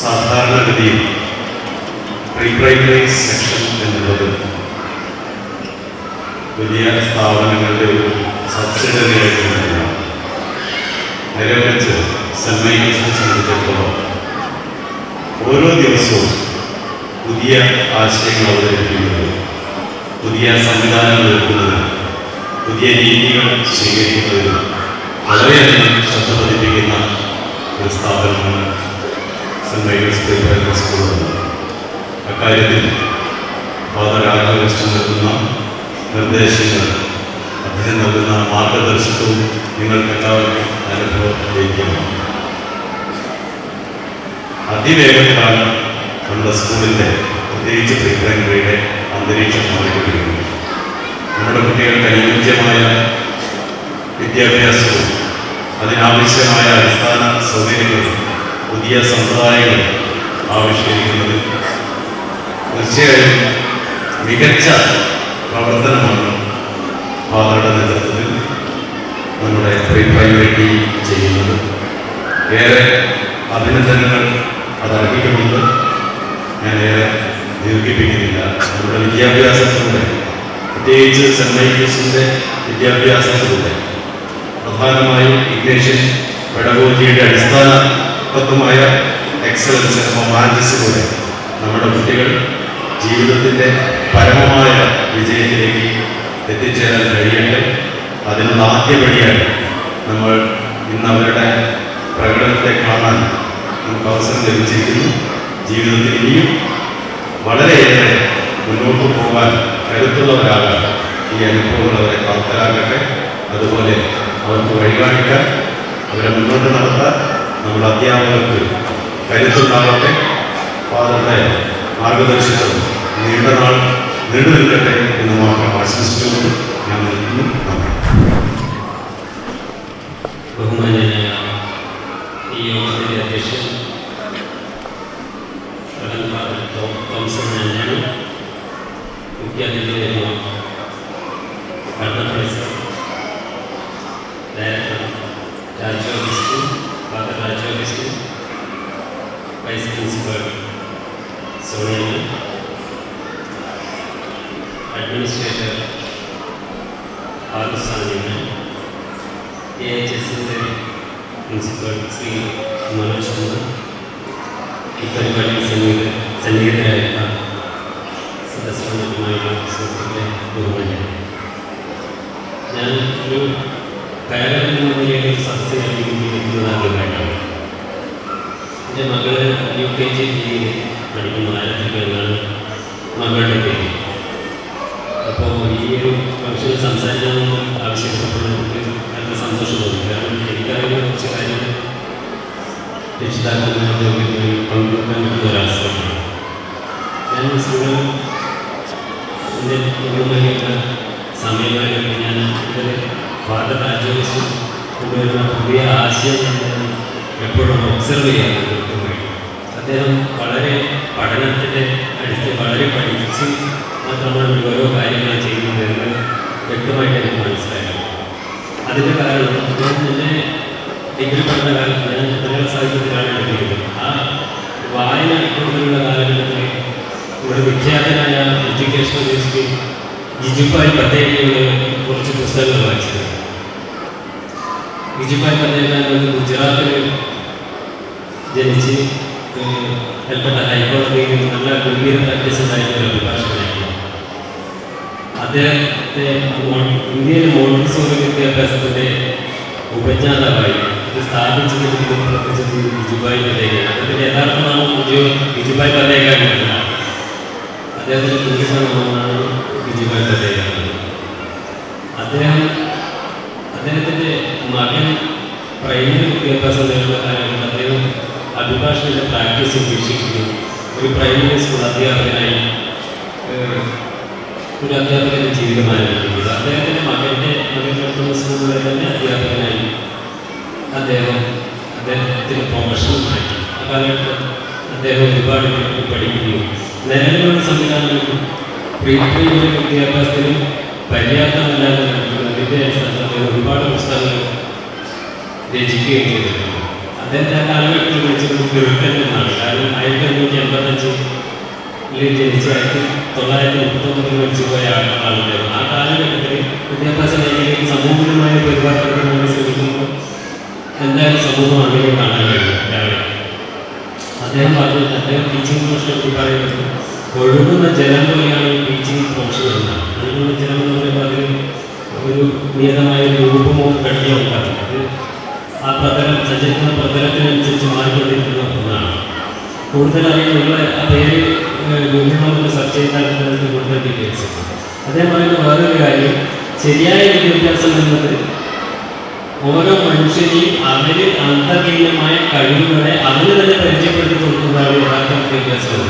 സാധാരണഗതിയിൽ പ്രീ പ്രൈമറി സെക്ഷൻ എന്നുള്ളത് വലിയ സ്ഥാപനങ്ങളുടെ ഒരു സബ്സിഡറി ആയിട്ടുള്ള നേരെ വെച്ച് സെന്റ് മൈക്കിൾസിനെ സംബന്ധിച്ചിടത്തോളം ഓരോ ദിവസവും പുതിയ ആശയങ്ങൾ അവതരിപ്പിക്കുന്നത്, പുതിയ സംവിധാനങ്ങൾ എടുക്കുന്നത്, പുതിയ രീതികൾ സ്വീകരിക്കുന്നതിൽ വളരെയധികം ശ്രദ്ധ പതിപ്പിക്കുന്ന ഒരു സ്ഥാപനമാണ് saint Michael's pre primary school. അക്കാര്യത്തിൽ ഫാദർ രാജകൃഷ്ണൻ നൽകുന്ന നിർദ്ദേശങ്ങൾ, അദ്ദേഹം നൽകുന്ന മാർഗദർശനവും നിങ്ങൾക്കെല്ലാവർക്കും അനുഭവത്തിലേക്കാണ്. അതിവേഗത്തിലാണ് നമ്മുടെ സ്കൂളിൻ്റെ, പ്രത്യേകിച്ച് പ്രീ പ്രൈമറിയുടെ അന്തരീക്ഷം മാറിക്കൊണ്ടിരിക്കുന്നത്. നമ്മുടെ കുട്ടികൾക്ക് അനുയോജ്യമായ വിദ്യാഭ്യാസവും അതിനാവശ്യമായ അടിസ്ഥാന സൗകര്യങ്ങളും പുതിയ സമ്പ്രദായങ്ങളും ആവിഷ്കരിക്കുന്നത് തീർച്ചയായും മികച്ച പ്രവർത്തനമാണ് ഫാദറുടെ നേതൃത്വത്തിൽ നമ്മുടെ പ്രീ പ്രൈമറി ടീം ചെയ്യുന്നത്. ഏറെ അഭിനന്ദനങ്ങൾ അതർഹിക്കുന്നുണ്ട്. ഞാനേറെ ദീർഘിപ്പിക്കുന്നില്ല. നമ്മുടെ വിദ്യാഭ്യാസത്തിലൂടെ, പ്രത്യേകിച്ച് സെന്റ് മൈക്കിൾസിൻ്റെ വിദ്യാഭ്യാസത്തിലൂടെ, പ്രധാനമായും ഇഗ്നേഷ്യൻ പെഡഗോജിയുടെ അടിസ്ഥാന തത്വമായ എക്സലൻസ് മാർജിസിലൂടെ നമ്മുടെ കുട്ടികൾ ജീവിതത്തിൻ്റെ പരമമായ വിജയത്തിലേക്ക് എത്തിച്ചേരാൻ കഴിയട്ടെ. അതിനുള്ള ആദ്യപടിയായി നമ്മൾ ഇന്ന് അവരുടെ പ്രകടനത്തെ കാണാൻ നമുക്ക് അവസരം ലഭിച്ചിരിക്കുന്നു. ജീവിതത്തിൽ ഇനിയും വളരെയേറെ മുന്നോട്ട് പോകാൻ കരുത്തുള്ളവരാകാൻ ഈ അനുഭവങ്ങൾ അവരെ പ്രാപ്തരാകട്ടെ. അതുപോലെ അവർക്ക് വഴികാണിക്കാൻ, അവരെ മുന്നോട്ട് നടത്താൻ നമ്മുടെ അധ്യാപകർക്ക് കരുത്തുണ്ടാകട്ടെ. ഫാദറുടെ മാർഗദർശനം നീണ്ടനാൾ നീണ്ടു നിൽക്കട്ടെ എന്ന് മാത്രം ആശംസിച്ചുകൊണ്ട് ഞാൻ നിൽക്കുന്നു. ബഹുമാന്യനായ ഈ യോഗത്തിൻ്റെ അധ്യക്ഷൻ ഫാദർ തോംസൺ തന്നെയാണ്. മുഖ്യാതിഥിയായിരുന്നു പ്രൊഫസർ ഡയറക്ടർ രാജോഗിസ്റ്റിൻ, ഫാദർ രാജോഗിസ്റ്റിൻ, വൈസ് പ്രിൻസിപ്പൽ സോണിയ, അഡ്മിനിസ്ട്രേറ്റർ ആർസാനിന്, AHSൻ്റെ പ്രിൻസിപ്പൽ ശ്രീ മനോജ് കുമാർ, ഈ പരിപാടിയിൽ സന്നിഹിതരായ സദസ്യങ്ങളുമായുള്ള സുഹൃത്തുക്കളെ ബഹുമാന്യർ, ഞാൻ ഒരു കയറിൽ സദസ്സ് ആദ്യമായിട്ടാണ്. എൻ്റെ മകള് UKG പഠിക്കുന്ന ആയിരത്തിലാണ് മകളുടെ പേര്. അപ്പോൾ ഈ ഒരു ഫംഗ്ഷനിൽ സംസാരിക്കാമെന്ന് ആവശ്യപ്പെട്ടപ്പോൾ എനിക്ക് നല്ല സന്തോഷം തോന്നി. കാരണം എനിക്കറിയുന്ന കുറച്ച് കാര്യങ്ങൾ രക്ഷിതാക്കളുടെ പങ്കുവെക്കാൻ പറ്റുന്ന ഒരവസരമാണ്. ഞാൻ സ്കൂളിൽ എൻ്റെ കുടുംബമായിട്ട് സമയമായിട്ട് ഞാൻ ഇതുവരെ ഫാദർ രാജോഗിസ്റ്റിൻ കൊണ്ടുവരുന്ന പുതിയ ആശയം എപ്പോഴും ഒബ്സർവ് ചെയ്യാറുണ്ട്. അദ്ദേഹം വളരെ പഠനത്തിൻ്റെ അടിസ്ഥാനം വളരെ പഠിച്ച് മാത്രമാണ് ഓരോ കാര്യങ്ങൾ ചെയ്യുന്നതെന്ന് വ്യക്തമായിട്ട് എനിക്ക് മനസ്സിലായിരുന്നു. അതിൻ്റെ കാരണം അദ്ദേഹം തന്നെ ഡിഗ്രി പഠന കാലത്ത് ഞാൻ മലയാള സാഹിത്യത്തിലാണ് എടുത്തിരിക്കുന്നത്. ആ വായന കൂടുതലുള്ള കാലഘട്ടത്തിൽ ഇവിടെ വിഖ്യാതനായ എഡ്യൂക്കേഷണൽ യൂണിവേഴ്സിറ്റി ജിജുഭായ് പട്ടേലിയുടെ കുറച്ച് പുസ്തകങ്ങൾ വായിച്ചിട്ടുണ്ട്. ജിജുഭായ് പട്ടേൽ ഗുജറാത്തിൽ ജനിച്ച് കൽക്കട്ട ഹൈക്കോടതിയിൽ നല്ല ഗംഭീര പ്രാക്ടീസുണ്ടായിരുന്ന അഭിഭാഷകനായിരുന്നു. അദ്ദേഹത്തെ ഇന്ത്യയിലെ മോണ്ടിസോറി വിദ്യാഭ്യാസത്തിൻ്റെ ഉപജ്ഞാതാവായി ഇത് സ്ഥാപിച്ചത് ജിജുഭായ് പട്ടേലാണ്. അദ്ദേഹത്തിൻ്റെ യഥാർത്ഥ നാമം ജിജുഭായ് പട്ടേലാണ്. അദ്ദേഹത്തിൻ്റെ പുരുഷനാമമാണ് ജിജുഭായ് പട്ടേലാണ്. അദ്ദേഹത്തിൻ്റെ മകൻ പ്രൈമറി വിദ്യാഭ്യാസം നേടുന്ന കാലഘട്ടത്തിൽ അദ്ദേഹം അഭിഭാഷകന്റെ പ്രാക്ടീസ് ഉപേക്ഷിക്കുകയും ഒരു പ്രൈമറി സ്കൂൾ അധ്യാപകനായി ഒരു അധ്യാപകൻ്റെ ജീവിതം ആരംഭിക്കുന്നത്. അദ്ദേഹത്തിൻ്റെ മകൻ്റെ സ്കൂളിൽ തന്നെ അധ്യാപകനായി അദ്ദേഹത്തിന് പ്രൊഫഷണലായി. ആ കാലഘട്ടത്തിൽ അദ്ദേഹം ഒരുപാട് പഠിക്കുകയും നിലവിലുള്ള സംവിധാനങ്ങൾ പ്രീ പ്രൈമറി വിദ്യാഭ്യാസത്തിന് പര്യാപ്തമല്ലാതെ അതിൻ്റെ അടിസ്ഥാനത്തിൽ ഒരുപാട് പുസ്തകങ്ങൾ രചിക്കുകയും ചെയ്തിട്ടുണ്ട്. അദ്ദേഹത്തെ ആ കാലഘട്ടത്തിൽ വിളിച്ചത് ഗുരുക്കൻ എന്നാണ്. കാരണം 1585 ജനിച്ച് 1939 മരിച്ചു പോയ ആളാണ് അദ്ദേഹം. ആ കാലഘട്ടത്തിൽ വിദ്യാഭ്യാസ മേഖലയിൽ സമൂഹപരമായ പരിവർത്തനത്തിന് വേണ്ടി ശ്രമിക്കുമ്പോൾ എന്തായാലും സമൂഹം അങ്ങനെ കാണാൻ കഴിയും. അദ്ദേഹം പറഞ്ഞത്, അദ്ദേഹം ടീച്ചിങ് പ്രൊഫഷനെ പറ്റി പറയുന്നത് ഒഴുകുന്ന ജലം പോലെയാണ് ടീച്ചിങ് പ്രൊഫഷൻ എന്നാണ്. ഒഴുകുന്ന ജലം എന്ന് പറയുമ്പോൾ അതിന് ഒരു നിയതമായ രൂപമോ ഘടനയോ ഉണ്ടാകും. അത് ആ പ്രതലം സഞ്ചരിക്കുന്ന പ്രതലത്തിനനുസരിച്ച് മാറിക്കൊണ്ടിരിക്കുന്ന ഒന്നാണ്. കൂടുതലായി നിങ്ങളെ ആ പേര് ഗൂഗിളിൽ സെർച്ച് ചെയ്താൽ കൂടുതൽ ഡീറ്റെയിൽസ്. അദ്ദേഹം പറയുന്ന വേറൊരു കാര്യം, ശരിയായ വിദ്യാഭ്യാസം എന്നത് ഓരോ മനുഷ്യനെയും അവര് അന്തർലീനമായ കഴിവുകളെ അവന് തന്നെ പരിചയപ്പെടുത്തി കൊടുക്കുന്നതാണ് യഥാർത്ഥ വിദ്യാഭ്യാസം.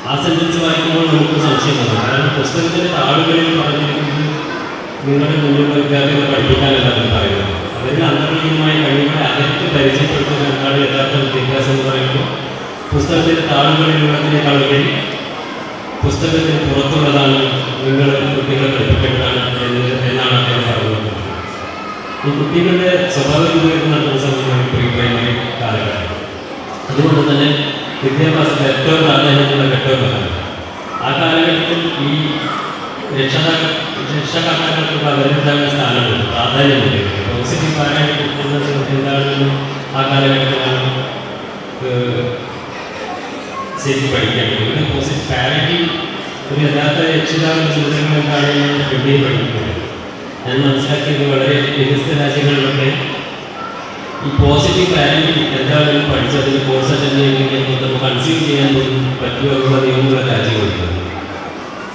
ആ സെൻറ്റൻസ് വായിക്കുമ്പോൾ നമുക്ക് സംശയം തോന്നും. കാരണം പുസ്തകത്തിൻ്റെ താളുകളിൽ പറഞ്ഞിരിക്കുന്നത് നിങ്ങളുടെ മുന്നിലുള്ള വിദ്യാർത്ഥികളെ പഠിപ്പിക്കാനല്ല അവർ പറയുന്നത്. അവരുടെ അന്തർലീനമായ കഴിവുകളെ അവർക്ക് പരിചയപ്പെടുത്തുന്ന എന്താണ് യഥാർത്ഥ വിദ്യാഭ്യാസം എന്ന് പറയുമ്പോൾ പുസ്തകത്തിൻ്റെ താളുകളിലുള്ളതിനേക്കാളുപരി പുസ്തകത്തിന് പുറത്തുള്ളതാണ് നിങ്ങൾ കുട്ടികളെ പഠിപ്പിക്കേണ്ടതാണ് എന്നാണ് അദ്ദേഹം പറയുന്നത്. ഈ കുട്ടികളുടെ സ്വഭാവ രൂപീകരണം നടത്തുന്ന സമയമാണ് പ്രീ പ്രൈമറി കാലഘട്ടം. അതുകൊണ്ട് തന്നെ വിദ്യാഭ്യാസത്തിൽ ഏറ്റവും പ്രാധാന്യമുള്ള ഘട്ടമാണ്. ആ കാലഘട്ടത്തിൽ ഈ രക്ഷകർത്താക്കൾക്ക് അവരുടേതായ സ്ഥാനമുണ്ട്, പ്രാധാന്യമുണ്ട്. പോസിറ്റീവ് പാരന്റിംഗ് എന്നത് എന്താണെന്ന് ആ കാലഘട്ടത്തിലാണ് ശരി പഠിക്കേണ്ടത്. ഇവിടെ പോസിറ്റീവ് പാരന്റിംഗ് ഒരു യഥാർത്ഥ രക്ഷിതാവിൻ്റെ ചിന്തകൾ എന്താണെന്ന് എവിടെയും പഠിക്കുന്നത്. ഞാൻ മനസ്സിലാക്കിയത് വളരെ വ്യത്യസ്ത രാജ്യങ്ങളിലൊക്കെ ഈ പോസിറ്റീവ് പാരന്റിംഗ് എന്താണെന്ന് പഠിച്ചതിന് കോഴ്സ് അറ്റൻഡ് ചെയ്യുകയും നമുക്ക് കൺസീവ് ചെയ്യാൻ പോലും പറ്റുമെന്നുള്ള നിയമമുള്ള രാജ്യങ്ങളുണ്ട്.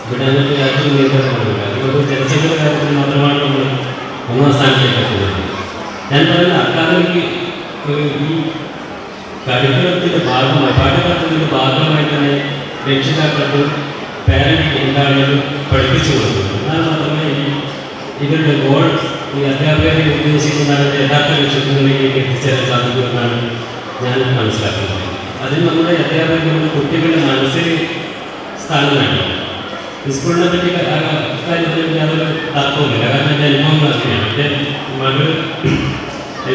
ഇവിടെ അങ്ങനത്തെ രാജ്യം നിയന്ത്രണങ്ങളുണ്ട്. അതുകൊണ്ട് ജനസംഖ്യയുടെ കാര്യത്തിൽ മാത്രമാണ് നമ്മൾ 1ാം സ്ഥാനത്തേക്ക് എത്തുന്നത്. ഞാൻ പറയുന്ന അക്കാദമിക്ക് ഈ കരിക്കുലത്തിൻ്റെ ഭാഗമായി പാഠ്യപദ്ധതിയുടെ ഭാഗമായി തന്നെ രക്ഷിതാക്കൾക്ക് പാരന്റിംഗ് എന്താണെന്ന് പഠിപ്പിച്ചു കൊടുക്കുന്നു. എന്നാൽ മാത്രമേ ഇവരുടെ ഗോൾ ഈ അധ്യാപകരെ ഉദ്ദേശിക്കുന്നതാണ് യഥാർത്ഥ ലക്ഷ്യങ്ങളിലേക്ക് എത്തിച്ചേരാൻ സാധിക്കുമെന്നാണ് ഞാൻ മനസ്സിലാക്കുന്നത്. അതിന് നമ്മുടെ അധ്യാപകരുടെ കുട്ടികളുടെ മനസ്സിൽ സ്ഥാനം വേണം. സ്കൂളിനെ പറ്റി കാര്യത്തിൽ യാതൊരു തർക്കവുമില്ല. കാരണം എൻ്റെ അനുഭവങ്ങൾ അങ്ങനെയാണ്. എൻ്റെ മകൾ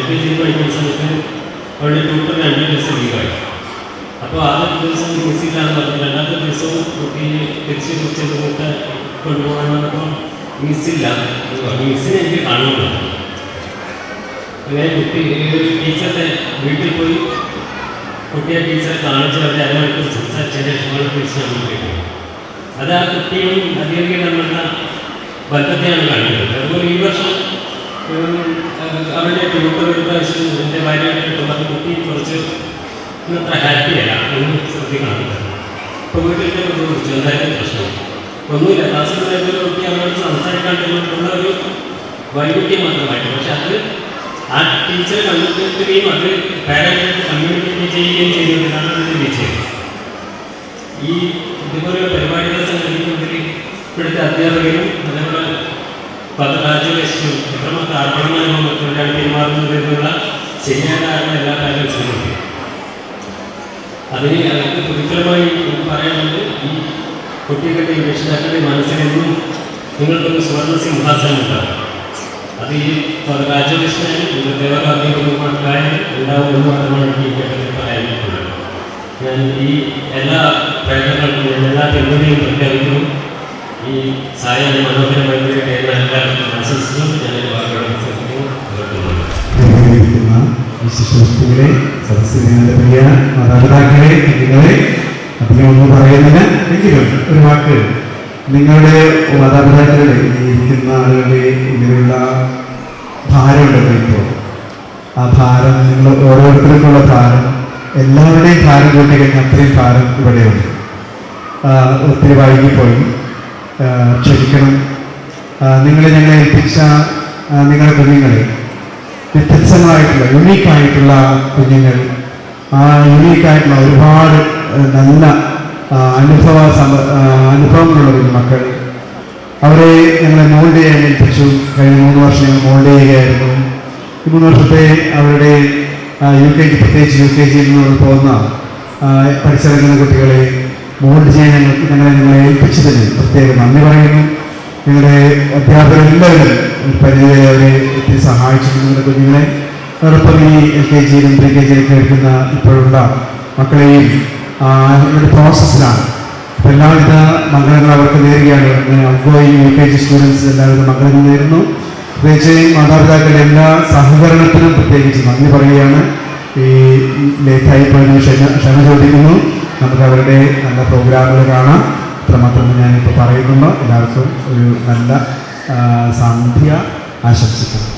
LKG പഠിക്കുന്ന സമയത്ത് അവളുടെ ട്യൂട്ടർ 2 ദിവസം ലീവായി. അപ്പോൾ ആദ്യ ദിവസം മിസ്സില്ലാന്ന് പറഞ്ഞു. രണ്ടാമത്തെ ദിവസവും കുട്ടി തിരിച്ച് കുറിച്ച് കൊണ്ടുപോകണമെന്നപ്പോൾ മിസ്സില്ല എന്ന് പറഞ്ഞു. മിസ്സിനെ എനിക്ക് കാണുന്നുണ്ട്. അങ്ങനെ കുട്ടി ടീച്ചറുടെ വീട്ടിൽ പോയി കുട്ടിയെ ടീച്ചറെ കാണിച്ച് അവരുടെ അരമണിക്കൂർ സംസാരിച്ചതിന് ശേഷമാണ് തിരിച്ച് നമ്മൾ കേട്ടത്. അത് ആ കുട്ടിയും അധ്യാപികയും തമ്മിലുള്ള ബന്ധത്തെയാണ് കാണിക്കുന്നത്. അതുപോലെ ഈ വർഷം അവരുടെ ട്യൂട്ടർ ഒരു പ്രാവശ്യം എൻ്റെ ഭാര്യയായിട്ട് കിട്ടുമ്പോൾ അത് കുട്ടി കുറച്ച് അത്ര ഹാപ്പിയല്ല എന്ന് ശ്രദ്ധിക്കണം. ഇപ്പോൾ വീട്ടിലേക്ക് കുറിച്ച് എന്തായാലും പ്രശ്നം ഒന്നുമില്ല. ക്ലാസ്സിൽ കുട്ടി അവരോട് സംസാരിക്കാണ്ടുള്ള ഒരു വൈവിധ്യം മാത്രമായിട്ട്, പക്ഷെ അത് ആ ടീച്ചറെ കണ്ടുപിടിക്കുകയും അത് പാരന്റായിട്ട് കമ്മ്യൂണിക്കേറ്റ് ചെയ്യുകയും ചെയ്യുന്നതിനാണ് അതിൻ്റെ വിജയം. ഈ ഇതുപോലെയുള്ള പരിപാടികൾ സംഘടിപ്പിക്കുന്നതിൽ ഇവിടുത്തെ അധ്യാപകരും അതേപോലെ രാജ്യവേശനും എത്രമാത്രം അർപ്പണമാനവും മറ്റുള്ളവരാണ് പെരുമാറുന്നതിനുള്ള ശരിയായ എല്ലാ കാര്യങ്ങളും ശ്രമിക്കും. അതിന് അവർക്ക് പ്രതിഫലമായി പറയാനുള്ളത് ഈ കുട്ടികളുടെ ഈ രക്ഷിതാക്കളുടെ മനസ്സിലെന്നും നിങ്ങൾക്കൊരു സുവർണ്ണ സിംഹാസനം ഉണ്ടാകും. അത് ഈ രാജ്യവേശനായാലും ദേവരാധ്യമാക്കാനും ഉണ്ടാവുമെന്ന് മാത്രമാണ് എനിക്ക് ഈ ഘട്ടത്തിൽ പറയാനുള്ളത്. ഞാൻ ഈ എല്ലാ പ്രയത്നങ്ങൾക്കും എല്ലാ പിന്തുണയും പ്രഖ്യാപിക്കുന്നു. ഈ സായം മനോഹരമായി എല്ലാവർക്കും ആശംസിച്ചു. ഞാൻ വാക്കുകളെ വിശിഷ്ട സദസ്സിനെ പ്രിയ മാതാപിതാക്കളെ, നിങ്ങളെ അതിനൊന്നും പറയുന്നില്ല എങ്കിലും ഒരു വാക്ക് നിങ്ങളുടെ മാതാപിതാക്കളുടെ ഇരിക്കുന്ന ആളുകളുടെ ഇങ്ങനെയുള്ള ഭാരമുണ്ടല്ലോ. ഇപ്പോൾ ആ ഭാരം നിങ്ങൾ ഓരോരുത്തർക്കുള്ള ഭാരം എല്ലാവരുടെയും ഭാരം കൂട്ടി കഴിഞ്ഞാൽ അത്രയും ഭാരം ഇവിടെയുണ്ട്. ഒത്തിരി വൈകിപ്പോയി, ക്ഷമിക്കണം. ഞങ്ങളെ ഏൽപ്പിച്ച നിങ്ങളുടെ കുഞ്ഞുങ്ങളെ വ്യത്യസ്തമായിട്ടുള്ള യുണീക്കായിട്ടുള്ള കുഞ്ഞുങ്ങൾ, ആ യുണീക്കായിട്ടുള്ള ഒരുപാട് നല്ല അനുഭവങ്ങളുള്ള മക്കൾ. അവരെ ഞങ്ങളെ മോൾഡ് ചെയ്യാൻ ഏൽപ്പിച്ചു. കഴിഞ്ഞ 3 വർഷം ഞങ്ങൾ മോൾഡ് ചെയ്യുകയായിരുന്നു. ഈ 3 വർഷത്തെ അവരുടെ UKG, പ്രത്യേകിച്ച് UKG നിന്ന് പോകുന്ന പഠിച്ചിറങ്ങുന്ന കുട്ടികളെ മോൾഡ് ചെയ്യാൻ ഞങ്ങളെ ഏൽപ്പിച്ചതിന് പ്രത്യേകം നന്ദി പറയുന്നു. നിങ്ങളുടെ അധ്യാപകരെല്ലാവരും ഒരു പരിധിവരെ അവരെ എത്തി സഹായിച്ചു നിങ്ങളുടെ കുഞ്ഞുങ്ങളെ. അതോടൊപ്പം ഈ LKG PKG കേൾക്കുന്ന ഇപ്പോഴുള്ള മക്കളെയും ഒരു പ്രോസസ്സിലാണ്. അപ്പോൾ എല്ലാവിധ മംഗളങ്ങൾ അവർക്ക് നേരുകയാണ്. ഔട്ട്ഗോയിങ് UKG സ്റ്റുഡൻസ് എല്ലാവിധ മംഗളങ്ങൾ നേരുന്നു. പ്രത്യേകിച്ച് മാതാപിതാക്കളുടെ എല്ലാ സഹകരണത്തിനും പ്രത്യേകിച്ച് നന്ദി പറയുകയാണ്. ഈ ലേറ്റായി പോയതിന് ക്ഷമ ചോദിക്കുന്നു. നമുക്ക് അവരുടെ നല്ല പ്രോഗ്രാമുകൾ കാണാം. അത്രമാത്രം ഞാനിപ്പോൾ പറയുന്നുള്ളൂ. എല്ലാവർക്കും ഒരു നല്ല സന്ധ്യ ആശംസിക്കുന്നു.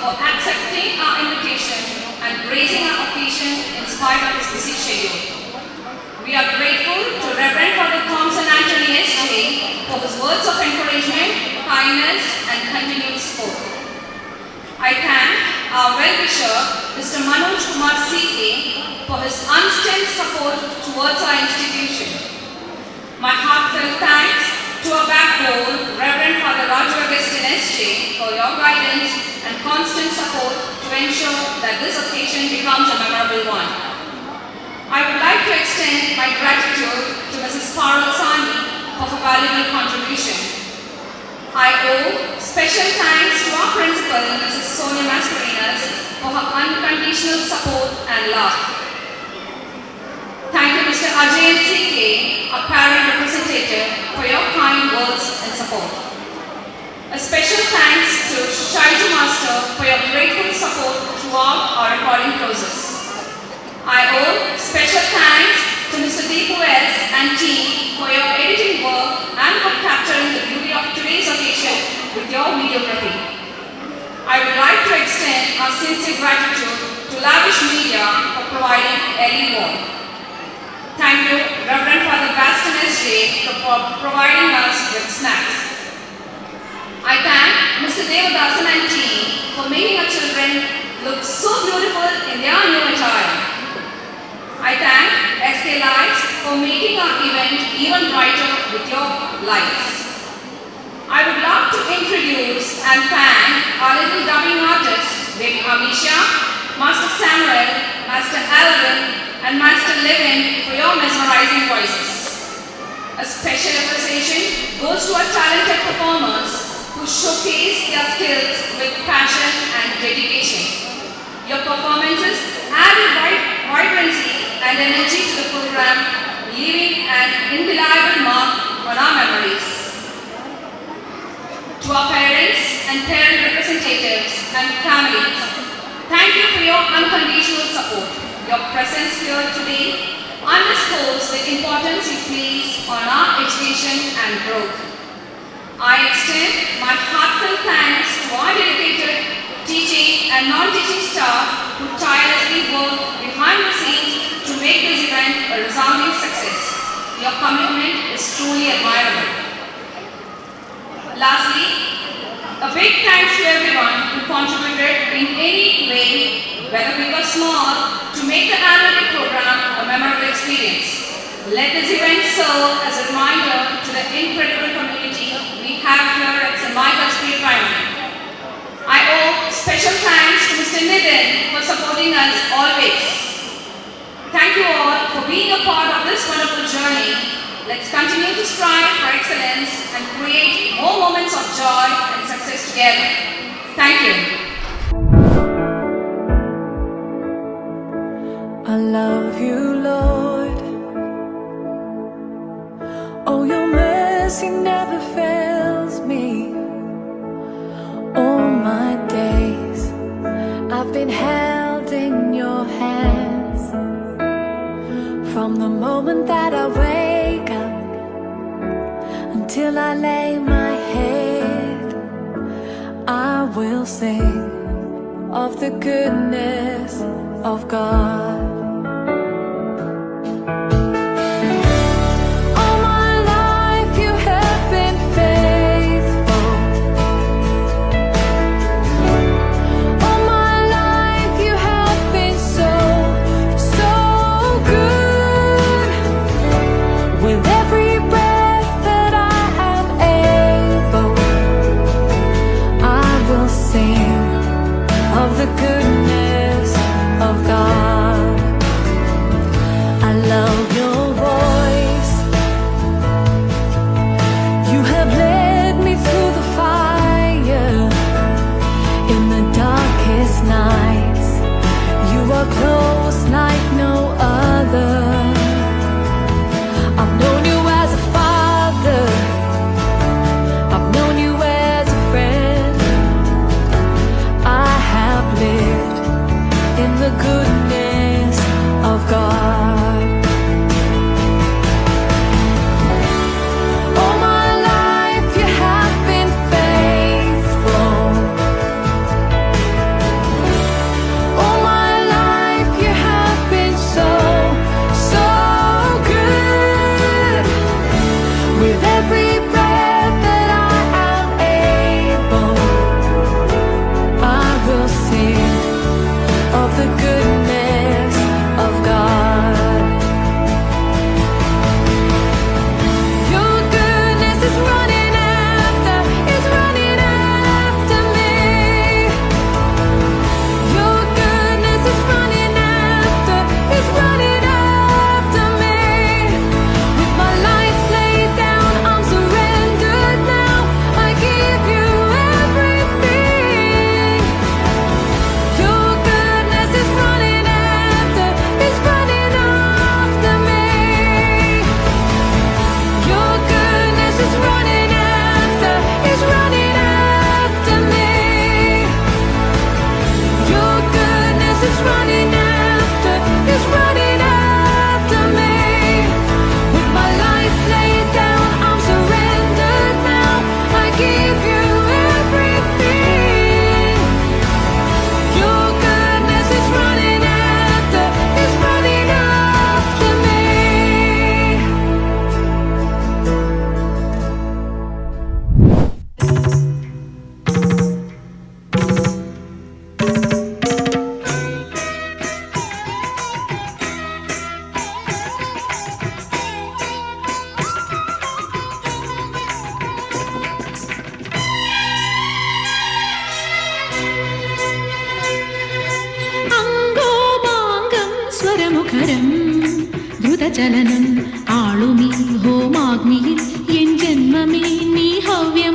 for accepting our invitation and gracing our occasion in spite of his busy schedule. We are grateful to Reverend Father Thompson Anthony S.J. for his words of encouragement, kindness, and continued support. I thank our well-wisher, Mr. Manoj Kumar C.K. for his unstinted support towards our institution. My heartfelt thanks to our backbone, Reverend Father Raju Agustin S.J. for your guidance and constant support to ensure that this occasion becomes a memorable one. I would like to extend my gratitude to Mrs. Parul Sani for her valuable contribution. I owe special thanks to our principal, Mrs. Sonia Mascarenas, for her unconditional support and love. Thank you, Mr. Ajay C.K., our parent representative, for your kind words and support. A special thanks to Shaiju Master for your grateful support throughout our recording process. I owe special thanks to Mr. Deepu S. and team for your editing work and for capturing the beauty of today's occasion with your videography. I would like to extend our sincere gratitude to Lavish Media for providing early warm. Thank you, Reverend Father Baston S.J. for providing us with snacks. I thank Mr. Devadasan and team for making our children look so beautiful in their new attire. I thank SK Lights for making our event even brighter with your lights. I would love to introduce and thank our little dubbing artists, Baby Amisha, Master Samuel, Master Alvin, and Master Levin for your mesmerizing voices. A special appreciation goes to our talented performers who showcase their skills with passion and dedication. Your performances added vibrancy and energy to the program, leaving an indelible mark on our memories. To our parents and parent representatives and families, thank you for your unconditional support. Your presence here today underscores the importance you place on our education and growth. I extend my heartfelt thanks to our dedicated teaching and non-teaching staff who tirelessly work behind the scenes to make this event a resounding success. Your commitment is truly admirable. Lastly, a big thanks to everyone who contributed in any way, whether big or small, to make the annual day program a memorable experience. Let this event serve as a reminder to the incredible community we have here at St. Michael's Pre-Primary. I owe special thanks to Mr. Nitin for supporting us always. Thank you all for being a part of this wonderful journey. Let's continue to strive for excellence and create more moments of joy and success together. Thank you. I love you, Lord. Oh, your mercy never fails me. All my days I've been held in your hands. From the moment that I wake up until I lay my head, I will sing of the goodness of God. The goodness of God. I love your voice. You have led me through the fire in the darkest nights. You are close like no other. I've known you as a father. I've known you as a friend. Lived in the goodness of God. All my life you have been faithful. സ്വരമുഖരം ദ്രുതചലനം ആളുമീ ഹോമാഗ്നിയിൽ എൻ ജന്മമേ നീ ഹവ്യമായങ്കോപാംഗം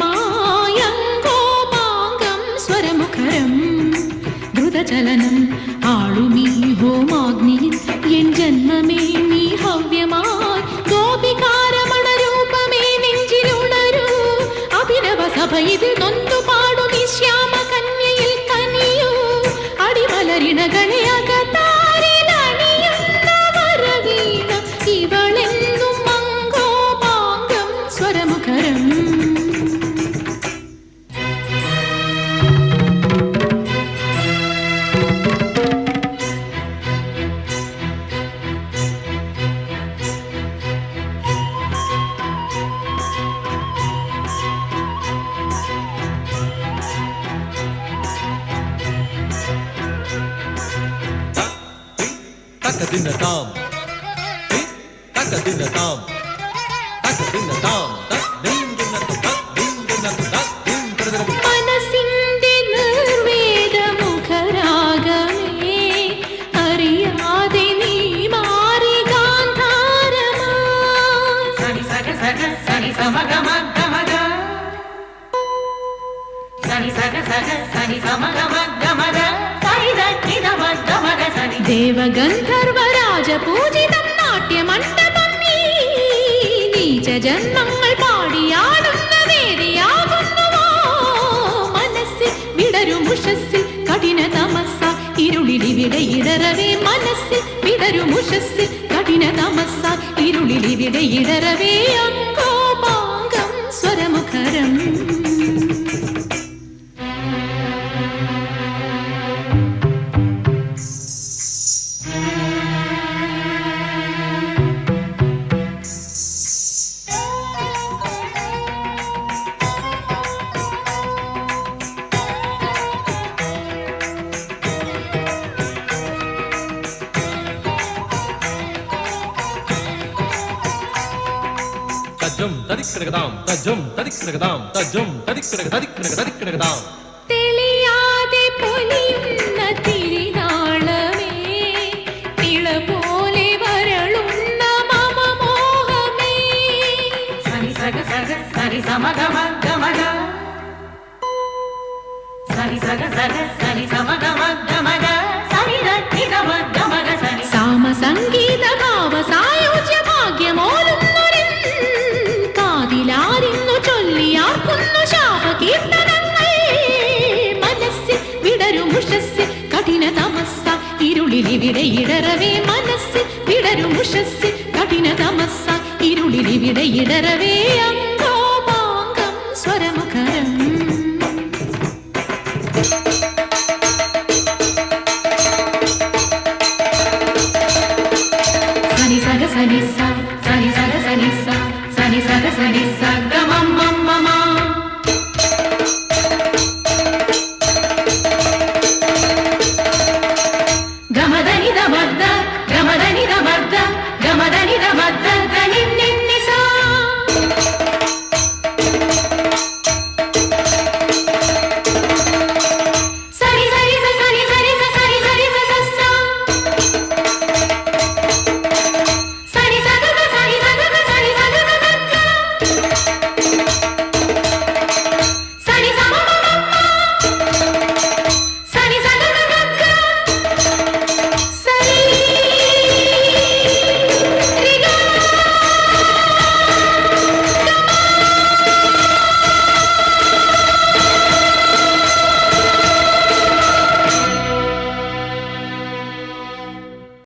സ്വരമുഖരം ദ്രുതചലനം ആളുമീ ഹോമാഗ്നിയിൽ എൻ ജന്മമേ നീ ഹവ്യമായി ഗോപികാരമണ രൂപമേ നെഞ്ചിലുണരൂ അഭിനവ സഭ ഇതിൽ നൊന്തു പാടും ഈ ശ്യാമ കന്യയിൽ കനിയൂ അടിമലരിണകളെ അകത്താരിലണിയുന്ന വരവീണ ഇവളെന്നും മങ്കോപാംഗം സ്വരമുഖരം മനസ്സിന്റെ നിർവേദമുഖരാഗമേ അറിയാതെ നീ മാറി ഗാന്ധാരമാ സനി സഗ സഗ സനി സമഗ മഗ മഗ സനി സഗ സഗ സനി സമഗ മഗ മഗ സനി ദക്കിന മഗ മഗ സനി ദേവഗന്ധർവരാജ പൂജിതം നാട്യമണ്ഡപം നീ നീച ജന്മങ്ങൾ പാടിയാടുന്ന വേദിയാകുന്നുവോ മനസ്സിൽ വിടരുമുഷസ്സിൽ കഠിന തമസ ഇരുളിലിവിടെ ഇടറവേ മനസ്സിൽ വിടരുമുഷസ്സിൽ കഠിന തമസ ഇരുളിലിവിടെ ഇടറവേ അങ്കോപാംഗം സ്വരമുഖരം തെളിയാതെ പൊലിയുന്ന തിരിനാളമേ നിള പോലെ വരളുന്ന മമ മോഹമേ സനി സഗ സഗ സനി സമഗ മഗ മഗ സനി സഗ സഗ സനി സമഗ മഗ മഗ സനി ദക്കിന മഗ മഗ സനി സാമ സംഗീത ഭാവ സായോജ്യ ഭാഗ്യമോലുന്നൊരിൻ കാതിലാരിന്നു ചൊല്ലിയാർക്കുന്നു ശാപകീർത്തനങ്ങൾ മനസ്സിൽ വിടരുമുഷസ്സിൽ കഠിന തമസ ഇരുളിലിവിടെ ഇടറവേ മനസ്സിൽ വിടരുമുഷസ്സിൽ കഠിന തമസ ഇരുളിലിവിടെ ഇടറവേ